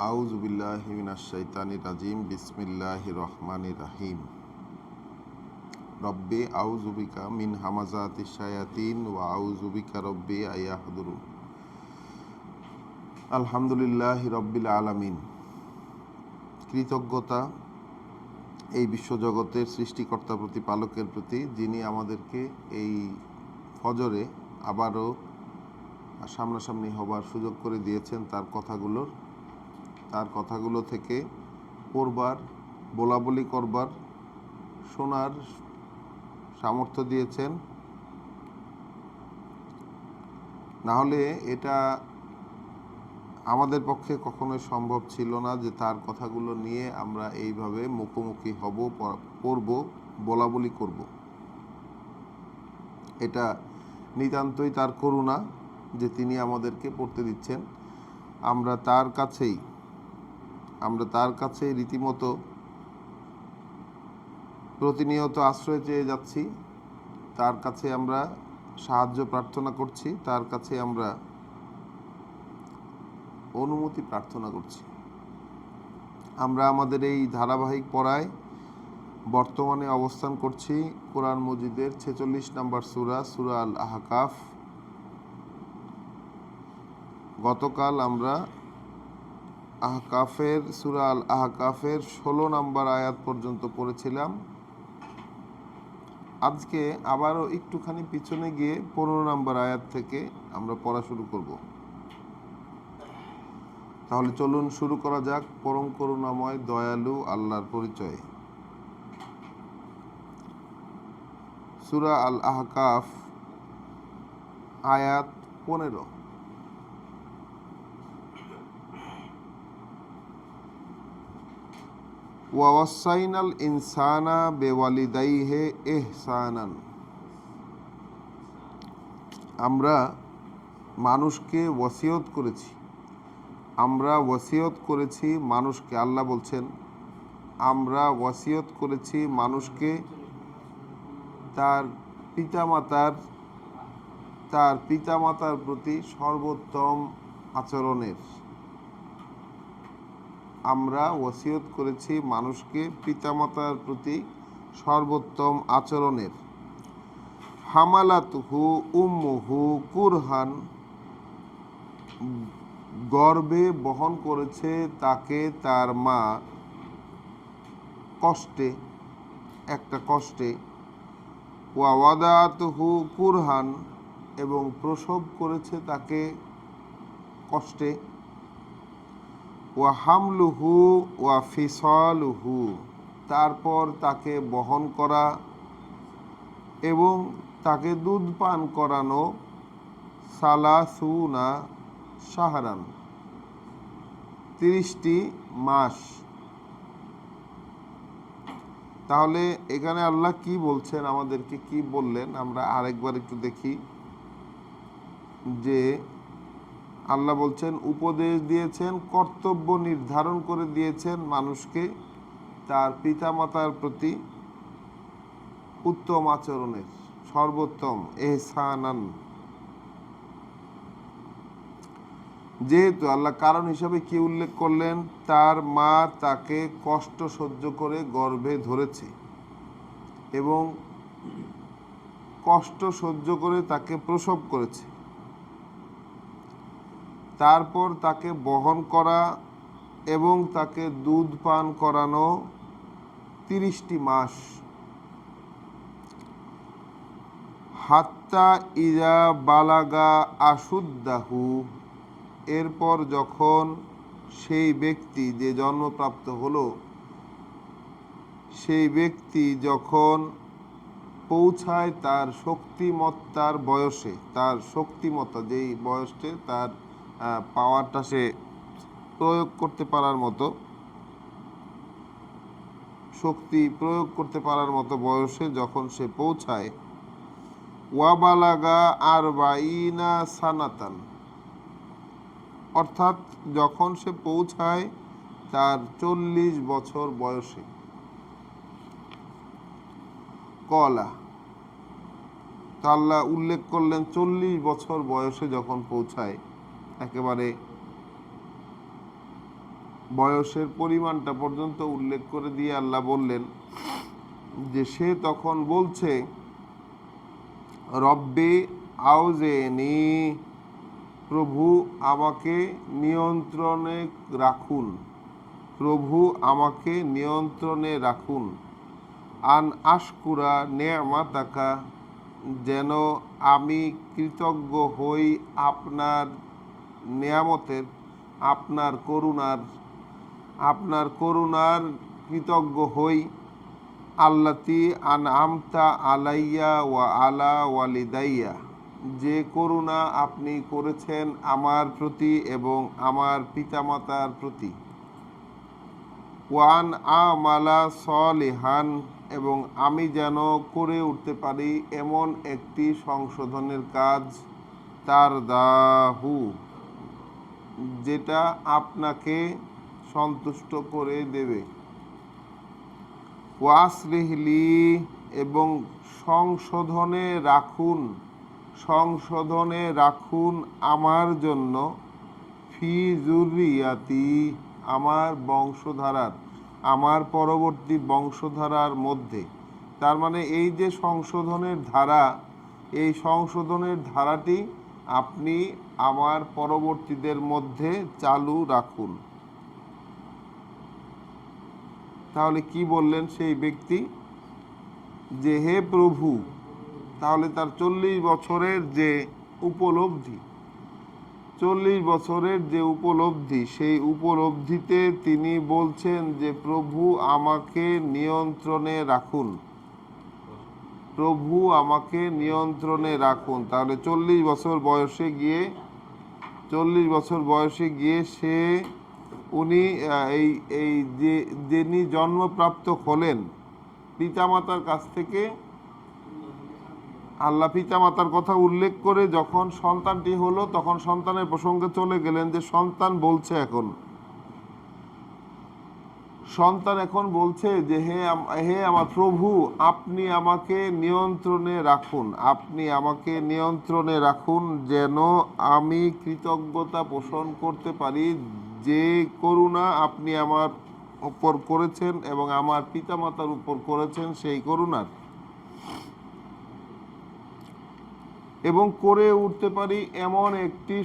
আউযু বিল্লাহি মিনাশ শাইতানির রাজিম বিসমিল্লাহির রহমানির রহিম রব্বি আউযু বিকা মিন হামাযাতিশ শায়াতিন ওয়া আউযু বিকা রব্বি আইয়াহদুরুন। আলহামদুলিল্লাহি রব্বিল আলামিন। কৃতজ্ঞতা এই বিশ্বজগতের সৃষ্টিকর্তার প্রতি, পালকের প্রতি, যিনি আমাদেরকে এই ফজরে আবারও সামনাসামনি হবার সুযোগ করে দিয়েছেন, তার কথাগুলো থেকে পড়বার, বলাবলি করবার, শোনার সামর্থ্য দিয়েছেন। না হলে এটা আমাদের পক্ষে কখনোই সম্ভব ছিল না যে তার কথাগুলো নিয়ে আমরা এইভাবে মুখোমুখি হব, পড়ব, বলাবলি করব। এটা নিতান্তই তার করুণা যে তিনি আমাদেরকে পড়তে দিচ্ছেন। আমরা তার কাছেই রীতিমতো প্রতিনিয়ত আশ্রয় চেয়ে যাচ্ছি, তার কাছে আমরা সাহায্য প্রার্থনা করছি, তার কাছে আমরা অনুমতি প্রার্থনা করছি। আমরা আমাদের এই ধারাবাহিক পড়ায় বর্তমানে অবস্থান করছি কোরআন মজিদের 46 নম্বর সূরা আল আহকাফ। গতকাল আমরা সূরা আল আহকাফের 16 নম্বর আয়াত পর্যন্ত পড়েছিলাম। আজকে আবারও একটুখানি পিছনে গিয়ে 15 নম্বর আয়াত থেকে আমরা পড়া শুরু করব। তাহলে চলুন শুরু করা যাক পরম করুণাময় দয়ালু আল্লাহর পরিচয়ে। সূরা আল আহকাফ আয়াত 15। ওয়াসাইনাল ইনসানা বেওয়ালিদাইহি ইহসানান। আমরা মানুষকে ওসিয়ত করেছি মানুষকে। আল্লাহ বলছেন, আমরা ওসিয়ত করেছি মানুষকে তার পিতামাতার প্রতি সর্বোত্তম আচরণের। আমরা ওসিয়ত করেছি মানুষকে পিতামাতার প্রতি সর্বোত্তম আচরণের। হামালাতুহু উম্মুহু কুরহান। গর্ভে বহন করেছে তাকে তার মা কষ্টে। ওয়া ওয়াদাতুহু কুরহান। এবং প্রসব করেছে তাকে কষ্টে। ওয়া হামলুহু ওয়া ফিসালুহু। তারপর তাকে বহন করা এবং তাকে দুধ পান করানো। সালাসুনা শাহরান। 30টি মাস। তাহলে এখানে আল্লাহ কি বলছেন, আমাদেরকে কি বললেন, আমরা আরেকবার একটু দেখি। যে আল্লাহ বলছেন, উপদেশ দিয়েছেন, কর্তব্য নির্ধারণ করে দিয়েছেন মানুষকে তার পিতামাতার প্রতি উত্তম আচরণের, সর্বোত্তম ইহসানান। যেহেতু আল্লাহ কারণ হিসাবে কি উল্লেখ করলেন, তার মা তাকে কষ্ট সহ্য করে গর্ভে ধরেছে এবং কষ্ট সহ্য করে তাকে প্রসব করেছে, তারপর তাকে বহন করা এবং তাকে দুধ পান করানো 30টি মাস। হাত্তা ইজা বালাগা আশুদ্দাহু। এরপর যখন সেই ব্যক্তি যে জন্মপ্রাপ্ত হলো, সেই ব্যক্তি যখন পৌঁছায় তার শক্তিমত্তার বয়সে, তার শক্তিমত্তা যেই বয়সে তার পাওয়ারটা সে প্রয়োগ করতে পারার মতো, শক্তি প্রয়োগ করতে পারার মতো বয়সে যখন সে পৌঁছায়। ওয়াবালাগা আরবাইনা সানাতান। অর্থাৎ যখন সে পৌঁছায় তার 40 বছর বয়সে। কলা, আল্লাহ উল্লেখ করলেন 40 বছর বয়সে যখন পৌঁছায়, একেবারে বয়সের পরিমাণটা পর্যন্ত উল্লেখ করে দিয়ে আল্লাহ বললেন যে সে তখন বলছে, রব্বি আউজেনি, প্রভু আমাকে নিয়ন্ত্রণে রাখুন, প্রভু আমাকে নিয়ন্ত্রণে রাখুন, আন আশকুরা নেয়ামাতাকা, যেন আমি কৃতজ্ঞ হই আপনার নেয়ামতের, আপনার করুণার কৃতজ্ঞ হই, আল্লাতি আনআমতা আলাইয়া ওয়া আলা ওয়ালিদাইয়া, যে করুণা আপনি করেছেন আমার প্রতি এবং আমার পিতামাতার প্রতি, ওয়ান আমালা সলিহান, এবং আমি যেন করে উঠতে পারি এমন একটি সংশোধনের কাজ, তার দাহু, যেটা আপনাকে সন্তুষ্ট করে দেবে, ওয়াসলিহলি, এবং সংশোধনে রাখুন আমার জন্য, ফি যুররিয়াতি, আমার বংশধারার, আমার পরবর্তী বংশধারার মধ্যে। তার মানে এই যে সংশোধনের ধারা, এই সংশোধনের ধারাটি আপনি আমার পরবর্তীদের মধ্যে চালু রাখুন। তাহলে কি বললেন সেই ব্যক্তি? যে হে প্রভু, তাহলে তার 40 বছরের যে উপলব্ধি, 40 বছরের যে উপলব্ধি, সেই উপলব্ধিতে তিনি বলছেন যে প্রভু আমাকে নিয়ন্ত্রণে রাখুন, প্রভু আমাকে নিয়ন্ত্রণে রাখুন। তাহলে 40 বছর বয়সে গিয়ে উনি এই যে যিনি জন্মপ্রাপ্ত হলেন পিতামাতার কাছ থেকে, আল্লাহ পিতামাতার কথা উল্লেখ করে যখন সন্তানটি হলো তখন সন্তানের প্রসঙ্গে চলে গেলেন, যে সন্তান এখন বলছে যে হে আমার প্রভু, আপনি আমাকে নিয়ন্ত্রণে রাখুন, আপনি আমাকে নিয়ন্ত্রণে রাখুন, যেন আমি কৃতজ্ঞতা পোষণ করতে পারি যে করুণা আপনি আমার উপর করেছেন এবং আমার পিতামাতার উপর করেছেন সেই করুণার, এবং করে উঠতে পারি এমন একটি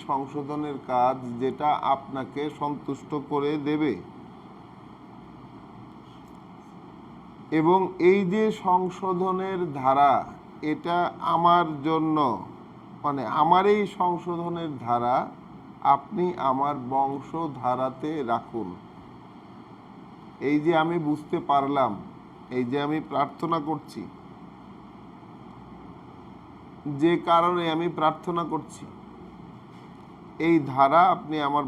সংশোধনের কাজ, যেটা আপনাকে সন্তুষ্ট করে দেবে। এবং এই যে সংশোধনের ধারা, এটা আমার জন্য, মানে আমার এই সংশোধনের ধারা আপনি আমার বংশধারাতে রাখুন। এই যে আমি বুঝতে পারলাম, এই যে আমি প্রার্থনা করছি, যে কারণে আমি প্রার্থনা করছি, এই ধারা আপনি আমার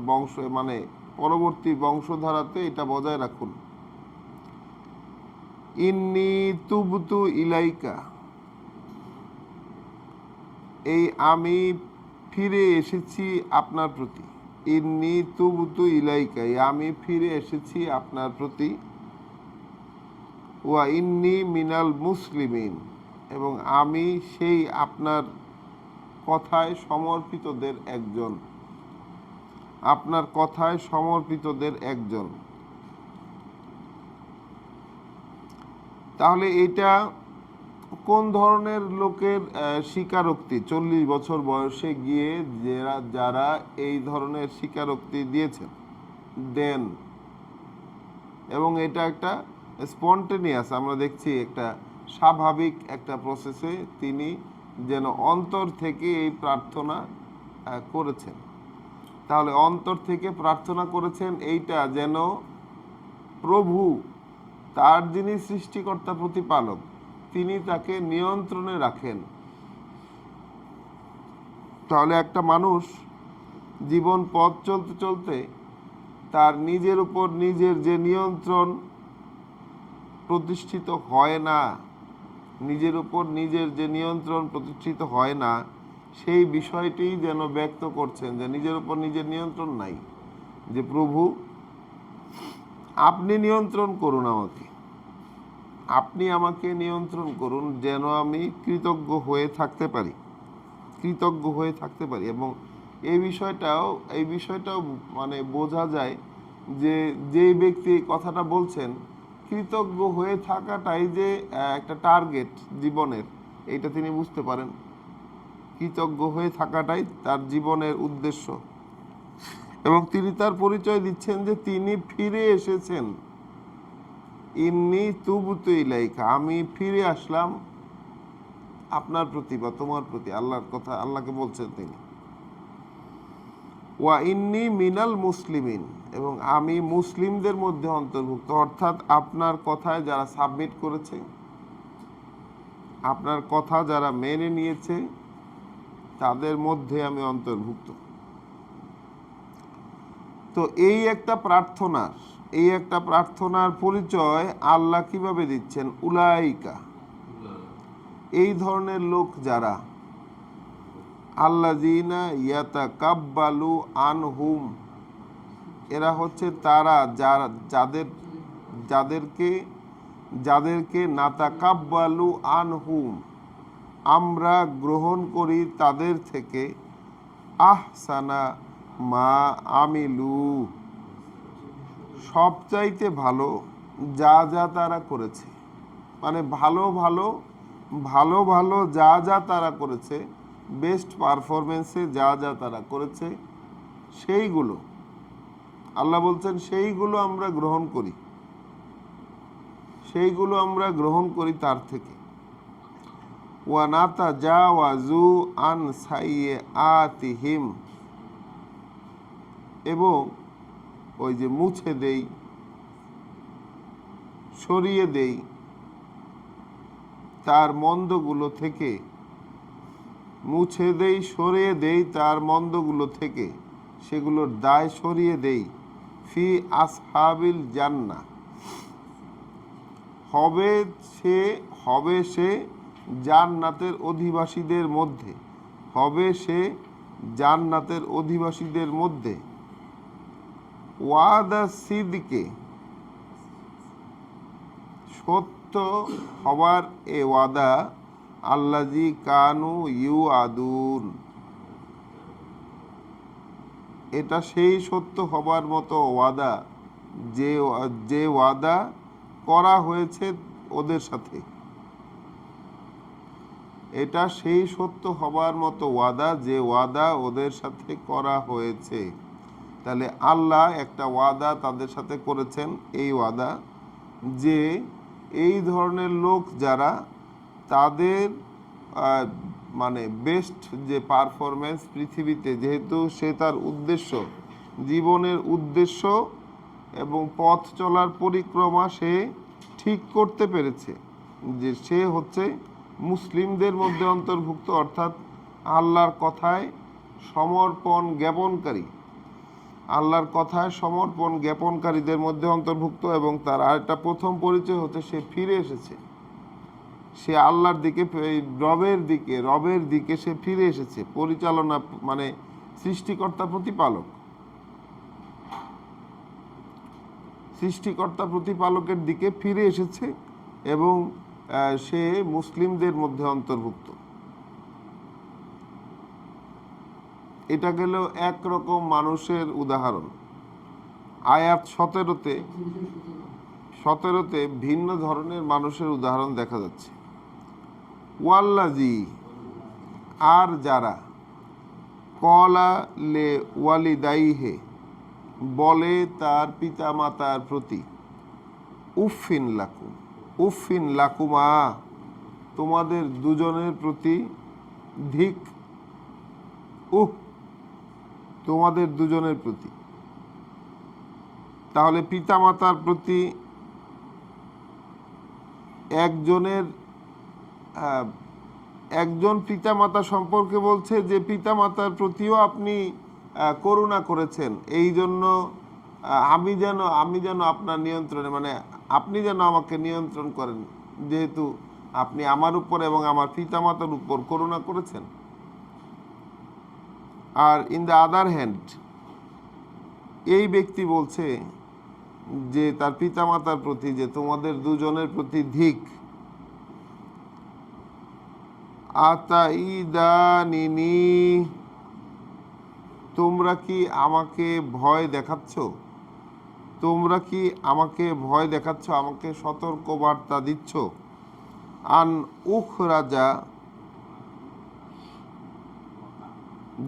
মানে পরবর্তী বংশধারাতে এটা বজায় রাখুন। ইন্নী তুবতু ইলাইকা, এই আমি ফিরে এসেছি আপনার প্রতি। ইন্নী তুবতু ইলাইকা, আমি ফিরে এসেছি আপনার প্রতি। ওয়া ইন্নী মিনাল মুসলিমিন, এবং আমি সেই আপনার কথায় সমর্পিতদের একজন। তাহলে এটা কোন ধরনের লোকের স্বীকারোক্তি? 40 বছর বয়সে গিয়ে যারা এই ধরনের স্বীকারোক্তি দেন, এবং এটা একটা স্পন্টেনিয়াস, আমরা দেখছি একটা স্বাভাবিক একটা প্রসেসে তিনি যেন অন্তর থেকে এই প্রার্থনা করেছেন। তাহলে অন্তর থেকে প্রার্থনা করেছেন, এইটা যেন প্রভু, তার যিনি সৃষ্টিকর্তা প্রতিপালক, তিনি তাকে নিয়ন্ত্রণে রাখেন। তাহলে একটা মানুষ জীবন পথ চলতে চলতে তার নিজের উপর নিজের যে নিয়ন্ত্রণ প্রতিষ্ঠিত হয় না, সেই বিষয়টি যেন ব্যক্ত করছেন যে নিজের উপর নিজের নিয়ন্ত্রণ নাই, যে প্রভু আপনি নিয়ন্ত্রণ করুন, আপনি আমাকে নিয়ন্ত্রণ করুন, যেন আমি কৃতজ্ঞ হয়ে থাকতে পারি। এবং এই বিষয়টাও মানে বোঝা যায় যে যেই ব্যক্তি এই কথাটা বলছেন, কৃতজ্ঞ হয়ে থাকাটাই যে একটা টার্গেট জীবনের, এটা তিনি বুঝতে পারেন। কৃতজ্ঞ হয়ে থাকাটাই তার জীবনের উদ্দেশ্য, এবং তিনি তার পরিচয় দিচ্ছেন যে তিনি ফিরে এসেছেন। ইন্নী তুবতু ইলাইকা, আমি ফিরে আসলাম আপনার প্রতি বা তোমার প্রতি। আল্লাহর কথা, আল্লাহকে বলছেন তিনি। ওয়া ইন্নী মিনাল মুসলিমিন, এবং আমি মুসলিমদের মধ্যে অন্তর্ভুক্ত, অর্থাৎ আপনার কথায় যারা সাবমিট করেছে, আপনার কথা যারা মেনে নিয়েছে, তাদের মধ্যে আমি অন্তর্ভুক্ত। তো এই একটা প্রার্থনার পরিচয় আল্লাহ কিভাবে দিচ্ছেন? উলাইকা, এই ধরনের লোক যারা, আল্লাযিনা ইয়াতাকাব্বালু আনহুম, এরা হচ্ছে তারা যাদেরকে নাতাকাব্বালু আনহুম, আমরা গ্রহণ করি তাদের থেকে, আহসানা মা আমিলু, সবচাইতে ভালো যা যা তারা করেছে। মানে ভালো ভালো যা যা তারা করেছে, বেস্ট পারফরমেন্সে যা যা তারা করেছে, সেইগুলো আল্লাহ বলছেন সেইগুলো আমরা গ্রহণ করি তার থেকে। ওয়া নাতাজাওয়াজু আন সাইয়্যাতিহিম, এবং ওই যে মুছে দেই, সরিয়ে দেই তার মন্দগুলো থেকে, তার মন্দগুলো থেকে, সেগুলোর দায় সরিয়ে দেই। ফি আসহাবিল জান্নাহ, হবে সে জান্নাতের অধিবাসীদের মধ্যে। ওয়াদা সিদকে, সত্য হবার এ ওয়াদা, আল্লাযী কানু ইউআদুন, এটা সেই সত্য হবার মতো ওয়াদা যে ওয়াদা করা হয়েছে ওদের সাথে। এটা সেই সত্য হবার মতো ওয়াদা যে ওয়াদা ওদের সাথে করা হয়েছে। তাহলে আল্লাহ একটা ওয়াদা তাদের সাথে করেছেন, এই ওয়াদা যে এই ধরনের লোক যারা, তাদের মানে বেস্ট যে পারফরমেন্স পৃথিবীতে, যেহেতু সে তার উদ্দেশ্য, জীবনের উদ্দেশ্য এবং পথ চলার পরিক্রমা সে ঠিক করতে পেরেছে, যে সে হচ্ছে মুসলিমদের মধ্যে অন্তর্ভুক্ত, অর্থাৎ আল্লাহর কথায় সমর্পণ জ্ঞাপনকারীদের মধ্যে অন্তর্ভুক্ত। এবং তার আরেকটা প্রথম পরিচয় হচ্ছে সে ফিরে এসেছে, সে আল্লাহর দিকে, রবের দিকে সে ফিরে এসেছে। পরিচালনা মানে সৃষ্টিকর্তা প্রতিপালকের দিকে ফিরে এসেছে, এবং সে মুসলিমদের মধ্যে অন্তর্ভুক্ত। এটা গেল একরকম মানুষের উদাহরণ। আয়াত 17-তে ভিন্ন ধরনের মানুষের উদাহরণ দেখা যাচ্ছে। ওয়াল্লাযী, আর যারা, ক্বালা লি ওয়ালিদাইহি, বলে তার পিতামাতার প্রতি, উফিন লাকুমা, তোমাদের দুজনের প্রতি ধিক, তোমাদের দুজনের প্রতি। তাহলে পিতামাতার প্রতি একজন পিতামাতা সম্পর্কে বলছে যে পিতামাতার প্রতিও আপনি করুণা করেছেন, এই জন্য আমি যেন আপনার নিয়ন্ত্রণে, মানে আপনি যেন আমাকে নিয়ন্ত্রণ করেন, যেহেতু আপনি আমার উপর এবং আমার পিতামাতার উপর করুণা করেছেন। আর ইন দ্য আদার হ্যান্ড, এই ব্যক্তি বলছে যে তার পিতামাতার প্রতি যে তোমাদের দুজনের প্রতি ধিক। আতাইদানিনি, তোমরা কি আমাকে ভয় দেখাচ্ছ? তোমরা কি আমাকে ভয় দেখাচ্ছ, আমাকে সতর্ক বার্তা দিচ্ছ? আন উখরাজা,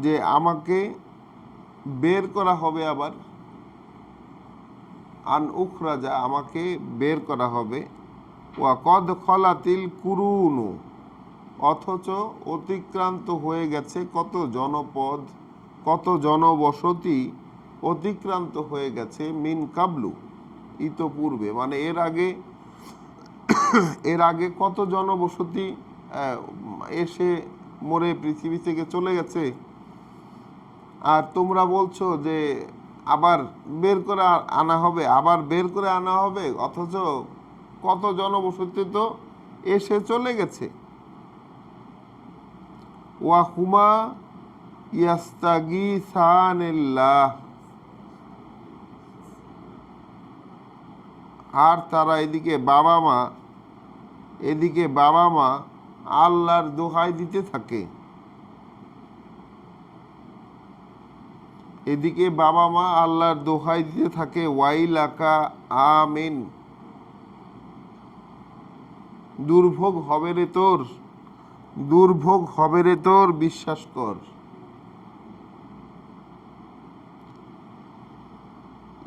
যে আমাকে বের করা হবে আবার। আন উখরাজা, আমাকে বের করা হবে। ওয়া কদ খলাতিল কুরুনু, অথচ অতিক্রান্ত হয়ে গেছে কত জনপদ, কত জনবসতি অতিক্রান্ত হয়ে গেছে। মিন কাবলু, ইতপূর্বে, মানে এর আগে কত জনবসতি এসে মরে পৃথিবী থেকে চলে গেছে। আর তোমরা বলছো যে আবার বের করে আনা হবে, আবার বের করে আনা হবে, অথচ কত জনবসতি তো এসে চলে গেছে। ওয়াহুমা ইয়াস্তাগীসানিল্লাহ, আর তারা এদিকে বাবা মা আল্লাহর দোহাই দিতে থাকে। এদিকে বাবা মা আল্লাহর দোহাই দিতে থাকে। ওয়াইলাকা, আমিন, দুর্ভোগ হবে রে তোর, দুর্ভোগ হবে রে তোর, বিশ্বাস কর।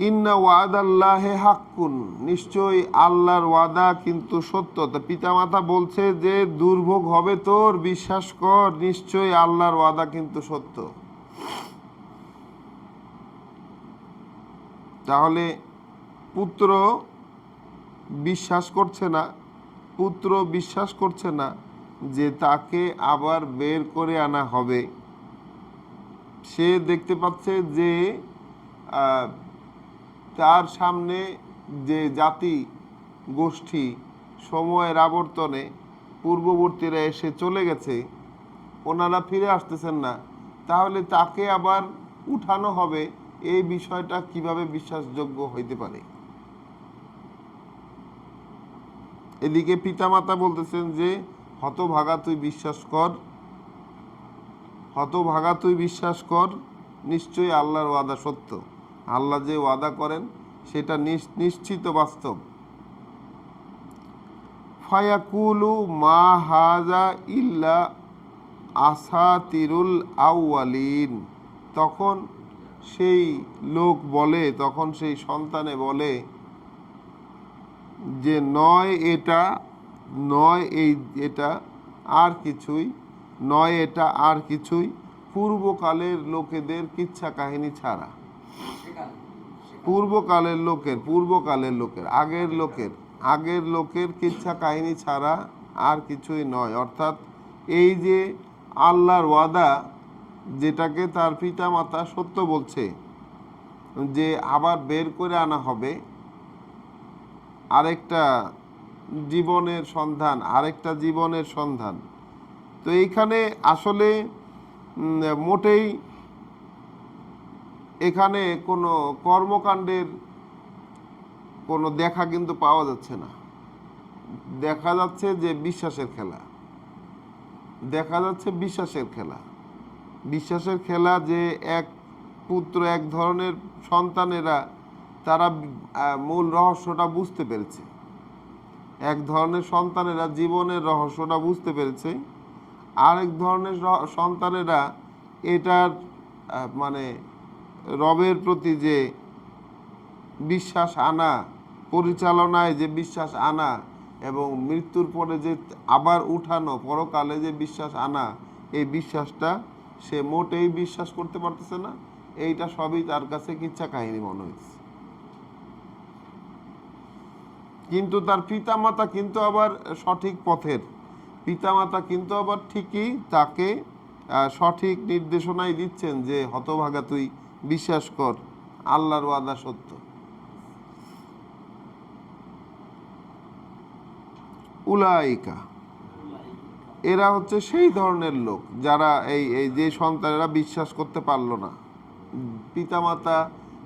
ইন্না ওয়াদাল্লাহে হাক্কুন, নিশ্চয়ই আল্লাহর ওয়াদা কিন্তু সত্য। তা পিতামাতা বলছে যে দুর্ভোগ হবে তোর, বিশ্বাস কর, নিশ্চয়ই আল্লাহর ওয়াদা কিন্তু সত্য। তাহলে পুত্র বিশ্বাস করছে না যে তাকে আবার বের করে আনা হবে। সে দেখতে পাচ্ছে যে তার সামনে যে জাতি গোষ্ঠী সময়ের আবর্তনে পূর্ববর্তীরা এসে চলে গেছে, ওনারা ফিরে আসতেছেন না, তাহলে তাকে আবার উঠানো হবে, এই বিষয়টা কিভাবে বিশ্বাসযোগ্য হইতে পারে? এদিকে পিতামাতা বলতেছেন যে হতভাগা তুই বিশ্বাস কর, নিশ্চয়ই আল্লাহর ওয়াদা সত্য। আল্লাহ যে ওয়াদা করেন সেটা নিশ্চিত বাস্তব। ফায়াকুলু মা হাযা ইল্লা আসাতিরুল আউয়ালিন, তখন সেই লোক বলে, তখন সেই সন্তানে বলে যে এটা আর কিছুই পূর্বকালের লোকেদের কিচ্ছা কাহিনী ছাড়া। পূর্বকালের লোকের আগের লোকের কিচ্ছা কাহিনী ছাড়া আর কিছুই নয়। অর্থাৎ এই যে আল্লাহর ওয়াদা, যেটাকে তার পিতা মাতা সত্য বলছে, যে আবার বের করে আনা হবে, আরেকটা জীবনের সন্ধান। তো এইখানে আসলে মোটেই এখানে কোনো কর্মকাণ্ডের কোনো দেখা কিন্তু পাওয়া যাচ্ছে না। দেখা যাচ্ছে যে বিশ্বাসের খেলা, যে এক পুত্র, এক ধরনের সন্তানেরা তারা মূল রহস্যটা বুঝতে পেরেছে, এক ধরনের সন্তানেরা জীবনের রহস্যটা বুঝতে পেরেছে, আরেক ধরনের সন্তানেরা এটার মানে রবের প্রতি যে বিশ্বাস আনা, পরিচালনায় যে বিশ্বাস আনা, এবং মৃত্যুর পরে যে আবার উঠানো, পরকালে যে বিশ্বাস আনা, এই বিশ্বাসটা সে মোটেই বিশ্বাস করতে পারতেছে না। এইটা সবই তার কাছে কিচ্ছা কাহিনী মনে হয়েছে। কিন্তু তার পিতামাতা কিন্তু আবার সঠিক পথের, পিতামাতা কিন্তু আবার ঠিকই তাকে সঠিক নির্দেশনাই দিচ্ছেন যে হতভাগা তুই বিশ্বাস কর, আল্লাহর ওয়াদা সত্য। উলাইকা, এরা হচ্ছে সেই ধরনের লোক যারা এই যে সন্তানেরা বিশ্বাস করতে পারলো না।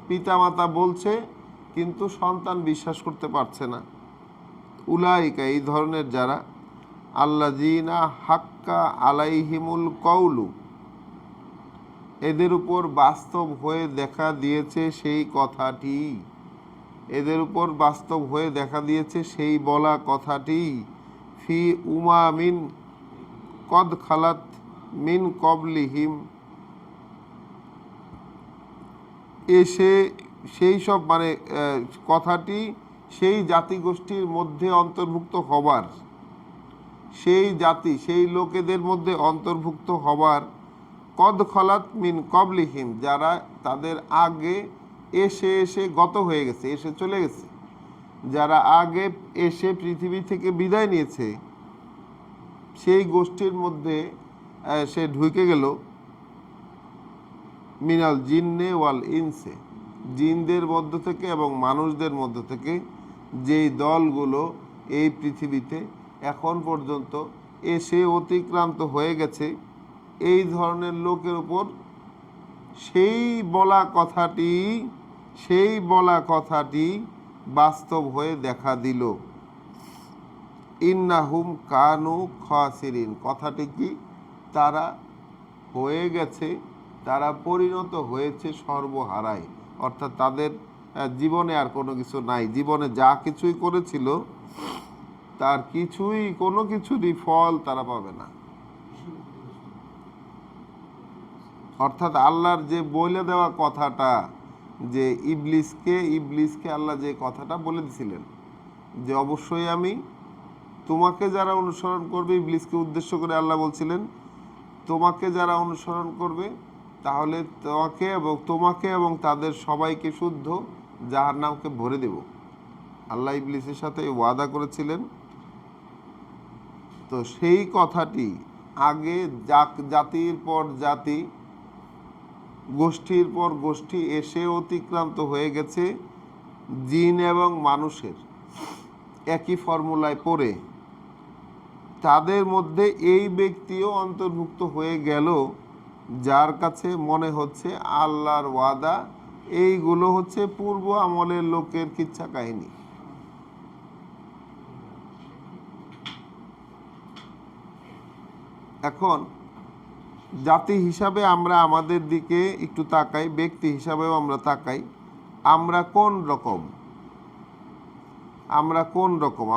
পিতামাতা বলছে কিন্তু সন্তান বিশ্বাস করতে পারছে না। উলাইকা, এই ধরনের যারা, আল্লাযীনা হাক্কা আলাইহিমুল কওলু, এদের উপর বাস্তব হয়ে দেখা দিয়েছে সেই কথাটি, এদের উপর বাস্তব হয়ে দেখা দিয়েছে সেই বলা কথাটি, ফি উমামিন কদ খালাত মিন কবলিহিম, এসে সেই সব মানে কথাটি সেই জাতিগোষ্ঠীর মধ্যে অন্তর্ভুক্ত হবার, সেই জাতি সেই লোকেদের মধ্যে অন্তর্ভুক্ত হবার, কদ খলাত মিন কবলিহিম, যারা তাদের আগে এসে এসে গত হয়ে গেছে, এসে চলে গেছে, যারা আগে এসে পৃথিবী থেকে বিদায় নিয়েছে, সেই গোষ্ঠীর মধ্যে সে ঢুকে গেল। মিনাল জিন্নে ওয়াল ইনসে, জিনদের মধ্য থেকে এবং মানুষদের মধ্য থেকে যেই দলগুলো এই পৃথিবীতে এখন পর্যন্ত এসে অতিক্রান্ত হয়ে গেছে, এই ধরনের লোকের উপর সেই বলা কথাটি বাস্তব হয়ে দেখা দিল। ইন্নাহুম কানু খাসিরিন, কথাটি কি? তারা হয়ে গেছে, তারা পরিণত হয়েছে সর্বহারায়, অর্থাৎ তাদের জীবনে আর কোনো কিছু নাই, জীবনে যা কিছুই করেছিল তার কোনো কিছুরই ফল তারা পাবে না। অর্থাৎ আল্লাহর যে বলে দেওয়া কথাটা, যে ইবলিসকে আল্লাহ যে কথাটা বলে দিছিলেন যে অবশ্যই আমি তোমাকে যারা অনুসরণ করবে, ইবলিসকে উদ্দেশ্য করে আল্লাহ বলছিলেন তোমাকে যারা অনুসরণ করবে তাহলে তোমাকে এবং তাদের সবাইকে শুদ্ধ জাহান্নামকে ভরে দেব। আল্লাহ ইবলিসের সাথে ওয়াদা করেছিলেন। তো সেই কথাটি আগে জাতির পর জাতি, গোষ্ঠীর পর গোষ্ঠী এসে অতিক্রান্ত হয়ে গেছে জিন এবং মানুষের একই ফর্মুলায় পড়ে, তাদের মধ্যে এই ব্যক্তিও অন্তর্ভুক্ত হয়ে গেল যার কাছে মনে হচ্ছে আল্লাহর ওয়াদা এইগুলো হচ্ছে পূর্ব আমলের লোকের কিচ্ছা কাহিনী। এখন জাতি হিসাবে আমরা আমাদের দিকে একটু তাকাই, ব্যক্তি হিসাবেও আমরা তাকাই, আমরা কোন রকম,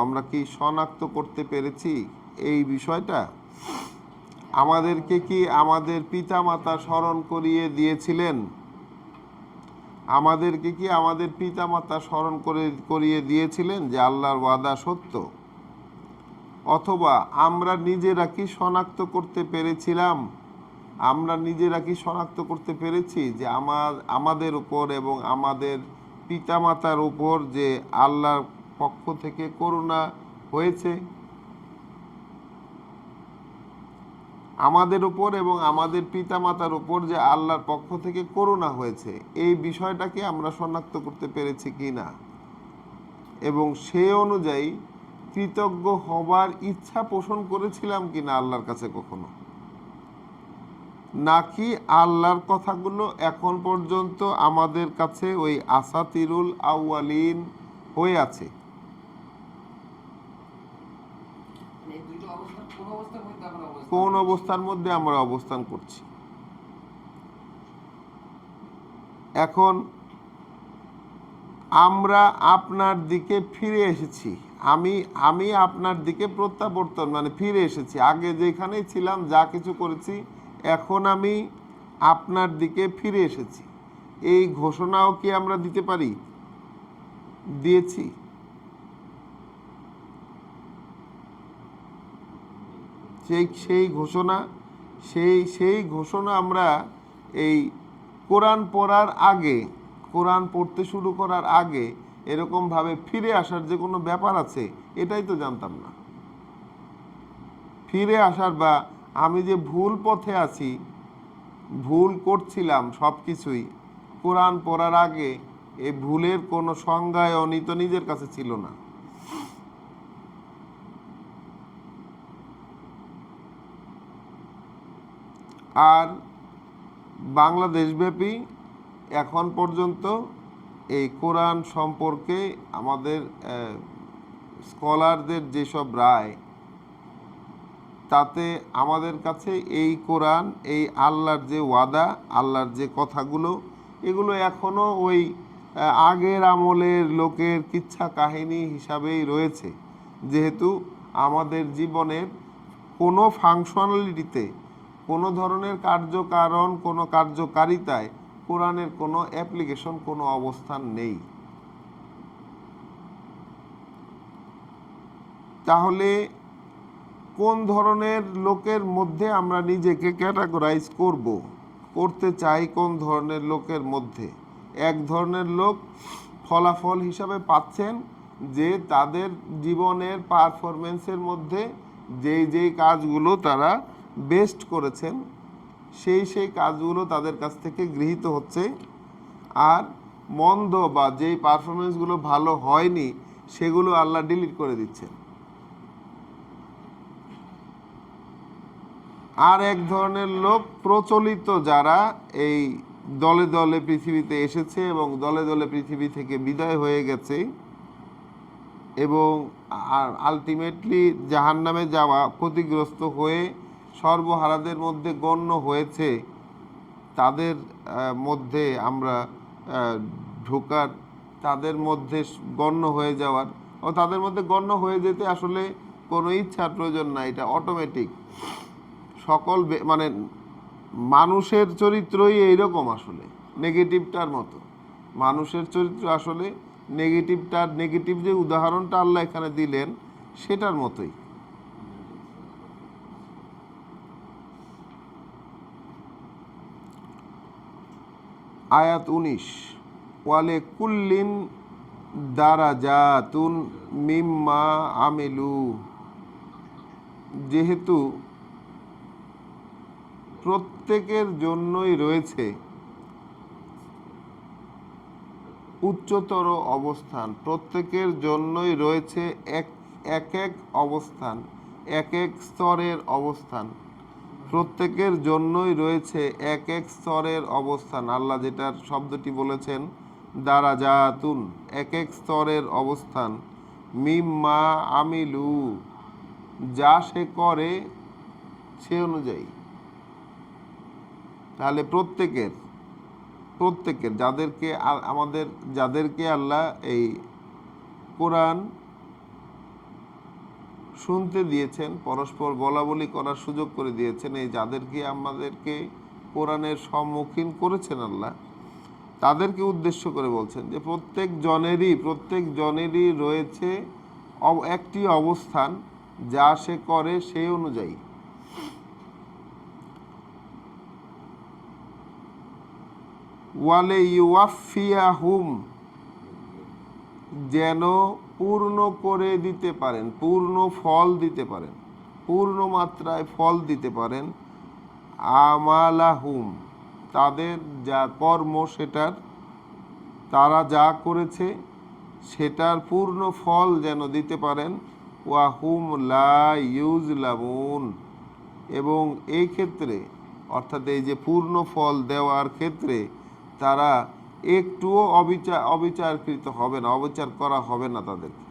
আমরা কি শনাক্ত করতে পেরেছি এই বিষয়টা? আমাদেরকে কি আমাদের পিতামাতা স্মরণ করিয়ে দিয়েছিলেন যে আল্লাহর ওয়াদা সত্য? অথবা আমরা নিজেরা কি শনাক্ত করতে পেরেছি যে আমাদের উপর এবং আমাদের পিতামাতার উপর যে আল্লাহর পক্ষ থেকে করুণা হয়েছে? আমাদের উপর এবং আমাদের পিতামাতার উপর যে আল্লাহর পক্ষ থেকে করুণা হয়েছে, এই বিষয়টাকে আমরা শনাক্ত করতে পেরেছি কি না, এবং সেই অনুযায়ী কৃতজ্ঞ হবার ইচ্ছা পোষণ করেছিলাম কিনা আল্লাহর কাছে কখনো, নাকি আল্লাহর কথাগুলো এখন পর্যন্ত আমাদের কাছে ওই আসাতিরুল আউয়ালিন হয়ে আছে? কোন অবস্থার মধ্যে আমরা অবস্থান করছি? এখন আমরা আপনার দিকে ফিরে এসেছি, আমি আপনার দিকে প্রত্যাবর্তন মানে ফিরে এসেছি, আগে যেখানেই ছিলাম যা কিছু করেছি এখন আমি আপনার দিকে ফিরে এসেছি, এই ঘোষণাও কি আমরা দিতে পারি? দিয়েছি। সেই ঘোষণা আমরা এই কোরআন পড়তে শুরু করার আগে এরকমভাবে ফিরে আসার যে কোনো ব্যাপার আছে এটাই তো জানতাম না। ফিরে আসার বা আমি যে ভুল পথে আছি, ভুল করছিলাম সব কিছুই, কোরআন পড়ার আগে এই ভুলের কোনো সংজ্ঞায়নই তো নিজের কাছে ছিল না। আর বাংলাদেশব্যাপী এখন পর্যন্ত এই কোরআন সম্পর্কে আমাদের স্কলারদের যেসব রায়, তাতে আমাদের কাছে এই কোরআন, এই আল্লাহর যে ওয়াদা, আল্লাহর যে কথাগুলো, এগুলো এখনও ওই আগের আমলের লোকের কিচ্ছা কাহিনী হিসাবেই রয়েছে। যেহেতু আমাদের জীবনের কোনো ফাংশনালিটিতে, কোনো ধরনের কার্যকারণ, কোনো কার্যকারিতায় কোরআনের কোনো অ্যাপ্লিকেশন, কোনো অবস্থান নেই। তাহলে কোন ধরনের লোকের মধ্যে আমরা নিজেকে ক্যাটাগরাইজ করতে চাই? কোন ধরনের লোকের মধ্যে? এক ধরনের লোক ফলাফল হিসাবে পাচ্ছেন যে তাদের জীবনের পারফরমেন্সের মধ্যে যেই কাজগুলো তারা বেস্ট করেছেন সেই কাজগুলো তাদের কাছ থেকে গৃহীত হচ্ছে, আর মন্দ বা যেই পারফরমেন্সগুলো ভালো হয়নি সেগুলো আল্লাহ ডিলিট করে দিচ্ছেন। আর এক ধরনের লোক প্রচলিত, যারা এই দলে দলে পৃথিবীতে এসেছে এবং দলে দলে পৃথিবী থেকে বিদায় হয়ে গেছে এবং আলটিমেটলি জাহান্নামে যাওয়া, ক্ষতিগ্রস্ত হয়ে সর্বহারাদের মধ্যে গণ্য হয়েছে। তাদের মধ্যে আমরা ঢোকার, তাদের মধ্যে গণ্য হয়ে যাওয়ার, ও তাদের মধ্যে গণ্য হয়ে যেতে আসলে কোনো ইচ্ছার প্রয়োজন নাই, এটা অটোমেটিক। সকল মানে মানুষের চরিত্রই এইরকম, আসলে নেগেটিভটার মতো। মানুষের চরিত্র আসলে নেগেটিভ যে উদাহরণটা আল্লাহ এখানে দিলেন সেটার মতোই। আয়াত 19, ওয়ালে কুল্লিন দারাজাতুন মিম্মা আমিলু, যেহেতু প্রত্যেকের জন্যই রয়েছে উচ্চতর অবস্থান, প্রত্যেকের জন্যই রয়েছে এক এক অবস্থান, এক স্তরের অবস্থান, প্রত্যেকের জন্যই রয়েছে এক স্তরের অবস্থান। আল্লাহ যেটার শব্দটি বলেছেন দারাজাতুন, এক স্তরের অবস্থান, মিম্মা আমিলু, যা সে করে সে অনুযায়ী। তাহলে প্রত্যেকের যাদেরকে আল্লাহ এই কোরআন শুনতে দিয়েছেন, পরস্পর বলা বলি করার সুযোগ করে দিয়েছেন, এই যাদেরকে আমাদেরকে কোরআনের সম্মুখীন করেছেন আল্লাহ, তাদেরকে উদ্দেশ্য করে বলছেন যে প্রত্যেক জনেরই রয়েছে একটি অবস্থান, যা সে করে সেই অনুযায়ী। ওয়ালে ইউয়াফিয়াহুম, যেন পূর্ণ করে দিতে পারেন, পূর্ণ ফল দিতে পারেন, পূর্ণ মাত্রায় ফল দিতে পারেন, আমালাহুম, তাদের যা কর্ম, সেটার তারা যা করেছে সেটার পূর্ণ ফল যেন দিতে পারেন। ওয়াহুম লা ইউজলামুন, এবং এই ক্ষেত্রে, অর্থাৎ এই যে পূর্ণ ফল দেওয়ার ক্ষেত্রে তারা একটুও অবিচারকৃত হবে না, অবিচার করা হবে না তাদেরকে।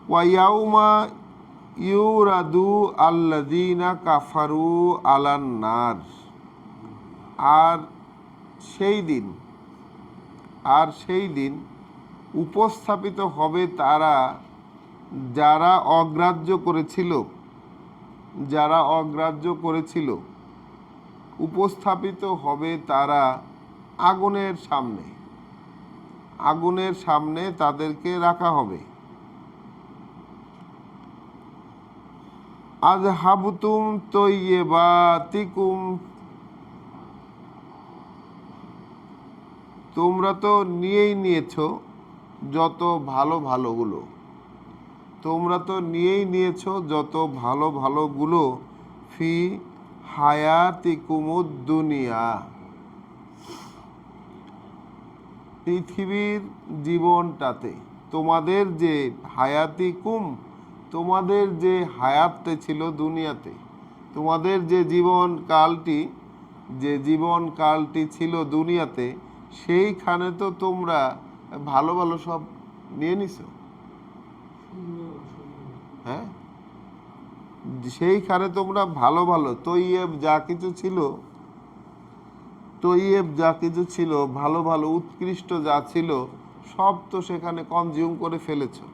ওয়াইয়াউমা ইউরাদু আল্লাযীনা কাফারু আলান নার, আর সেই দিন উপস্থাপিত হবে তারা, যারা অগ্রাহ্য করেছিল, উপস্থাপিত হবে তারা আগুনের সামনে তাদেরকে রাখা হবে। আযহাবতুম তাইয়্যিবাতিকুম, তোমরা তো নিয়েই নিয়েছো যত ভালোগুলো, ফি হায়াতিকুমুদ দুনিয়া, পৃথিবীর জীবনটাতে। তোমাদের যে তোমাদের যে হায়াতটা ছিল দুনিয়াতে, তোমাদের যে জীবনকালটি ছিল দুনিয়াতে, সেইখানে তো তোমরা ভালো সব নিয়ে নিছো। হ্যাঁ, সেইখানে তোমরা ভালো ভালো তৈয়েব যা কিছু ছিল, তৈয়েব যা কিছু ছিল, ভালো ভালো উৎকৃষ্ট যা ছিল, সব তো সেখানে কনজিউম করে ফেলেছো।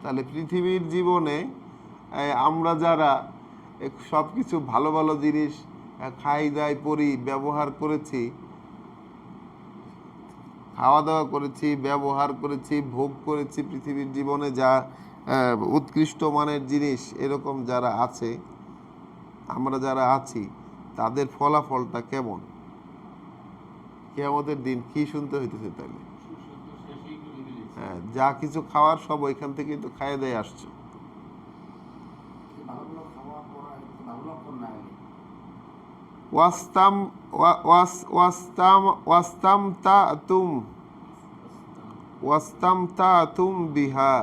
তাহলে পৃথিবীর জীবনে আমরা যারা সব কিছু ভালো ভালো জিনিস খাই দাই পরি ব্যবহার করেছি, খাওয়া দাওয়া করেছি, ব্যবহার করেছি, ভোগ করেছি, পৃথিবীর জীবনে যা উৎকৃষ্ট মানের জিনিস এরকম যারা আছে, আমরা যারা আছি, তাদের ফলাফলটা কেমন? কিয়ামতের দিন কি শুনতে হইতেছে তাহলে? হ্যাঁ, যা কিছু খাওয়ার সব ওইখান থেকেই তো খাইয়ে দেয় আসছো। ওয়াস্তাম ওয়াস্তাম ওয়াস্তামতাতুম ওয়াস্তামতাতুম বিহা,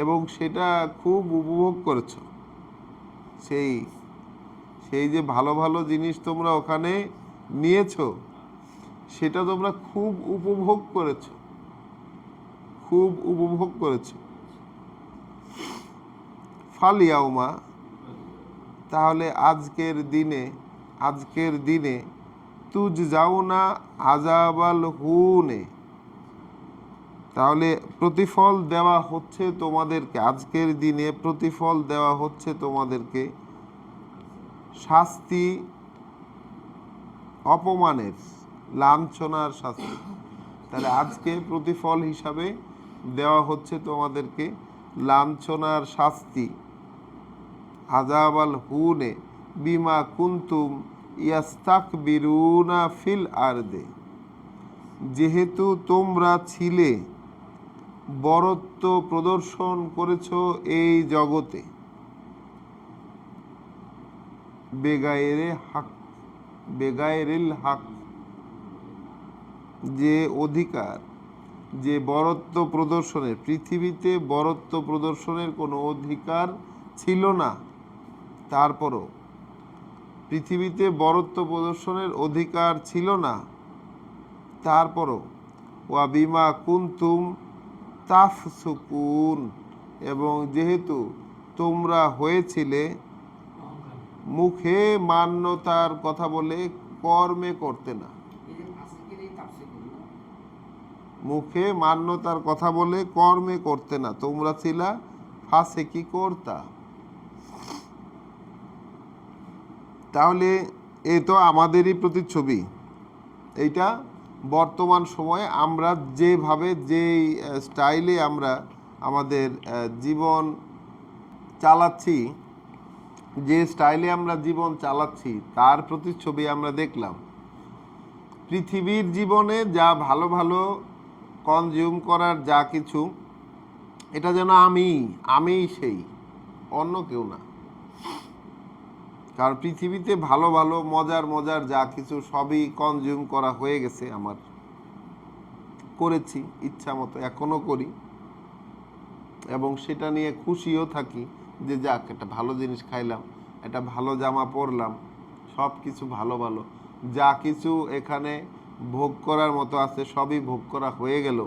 এবং সেটা খুব উপভোগ করেছো। সেই সেই যে ভালো ভালো জিনিস তোমরা ওখানে নিয়েছো, সেটা তোমরা খুব উপভোগ করেছো, খুব উপভোগ করেছো। ফালিয়াউমা, তাহলে আজকের দিনে তুজ যাও না আজাবাল হুনে, তাহলে প্রতিফল দেওয়া হচ্ছে তোমাদেরকে, আজকের দিনে প্রতিফল দেওয়া হচ্ছে তোমাদেরকে শাস্তি, অপমানের, লাঞ্ছনার শাস্তি। তাহলে আজকে প্রতিফল হিসাবে দেওয়া হচ্ছে তোমাদেরকে লাঞ্ছনার শাস্তি। আযাবাল হুনে বিমা কুনতুম ইয়াস্তাকবিরুনা ফিল আরদে, যেহেতু তোমরা ছিলে বরত্ব প্রদর্শন করেছো এই জগতে, বেগায়েরিল হক, যে অধিকার, যে বরত্ব প্রদর্শনের, পৃথিবীতে বরত্ব প্রদর্শনের কোনো অধিকার ছিল না, তারপরও পৃথিবীতে বরত্ব প্রদর্শনের অধিকার ছিল না, তারপরও ওয়া বিমা কুনতুম তাফসুকুন, এবং যেহেতু তোমরা হয়েছিলে মুখে মান্যতার কথা বলে কর্মে করতে না, মুখে মান্যতার কথা বলে কর্মে করতে না, তোমরা ছিলা ফাসেকি করতা। তাহলে এ তো আমাদেরই প্রতিচ্ছবি। এইটা বর্তমান সময়ে আমরা যেভাবে, যেই স্টাইলে আমরা আমাদের জীবন চালাচ্ছি, যে স্টাইলে আমরা জীবন চালাচ্ছি তার প্রতিচ্ছবি আমরা দেখলাম। পৃথিবীর জীবনে যা ভালো ভালো কনজিউম করার যা কিছু, এটা যেন আমি সেই, অন্য কেউ না। কারণ পৃথিবীতে ভালো ভালো মজার যা কিছু সবই কনজিউম করা হয়ে গেছে আমার, করেছি ইচ্ছা মতো, এখনও করি, এবং সেটা নিয়ে খুশিও থাকি যে যাক একটা ভালো জিনিস খাইলাম, একটা ভালো জামা পরলাম, সব কিছু ভালো ভালো যা কিছু এখানে ভোগ করার মতো আছে সবই ভোগ করা হয়ে গেল।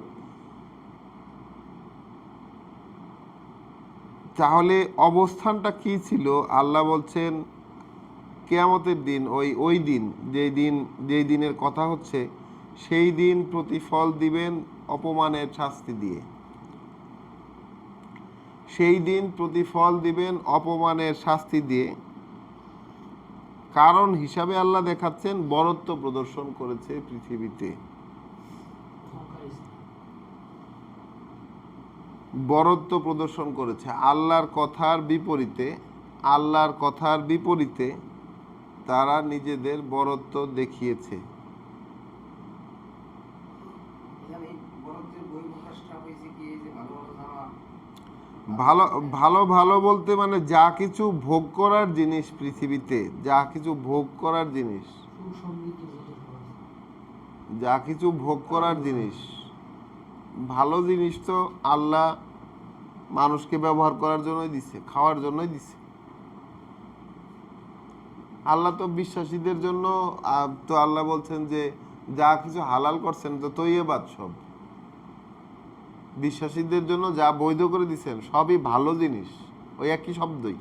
তাহলে অবস্থানটা কি ছিল? আল্লাহ বলছেন কিয়ামতের দিন, ওই দিন, যেই দিনের কথা হচ্ছে, সেই দিন প্রতিফল দিবেন অপমানের শাস্তি দিয়ে। সেই দিন প্রতিফল দিবেন অপমানের শাস্তি দিয়ে। কারণ হিসাবে আল্লাহ দেখাচ্ছেন বরত্ব প্রদর্শন করেছে পৃথিবীতে, বরত্ব প্রদর্শন করেছে আল্লাহর কথার বিপরীতে তারা নিজেদের বরত্ব দেখিয়েছে। ভালো ভালো ভালো বলতে মানে যা কিছু ভোগ করার জিনিস, পৃথিবীতে যা কিছু ভোগ করার জিনিস, যা কিছু ভোগ করার জিনিস, ভালো জিনিস তো আল্লাহ মানুষকে ব্যবহার করার জন্যই দিছে, খাওয়ার জন্যই দিছে। আল্লাহ তো বিশ্বাসীদের জন্য, তো আল্লাহ বলছেন যে যা কিছু হালাল করছেন তো তৈয়বাত, সব বিশ্বাসীদের জন্য যা বৈধ করে দিচ্ছেন সবই ভালো জিনিস, ওই একই শব্দই।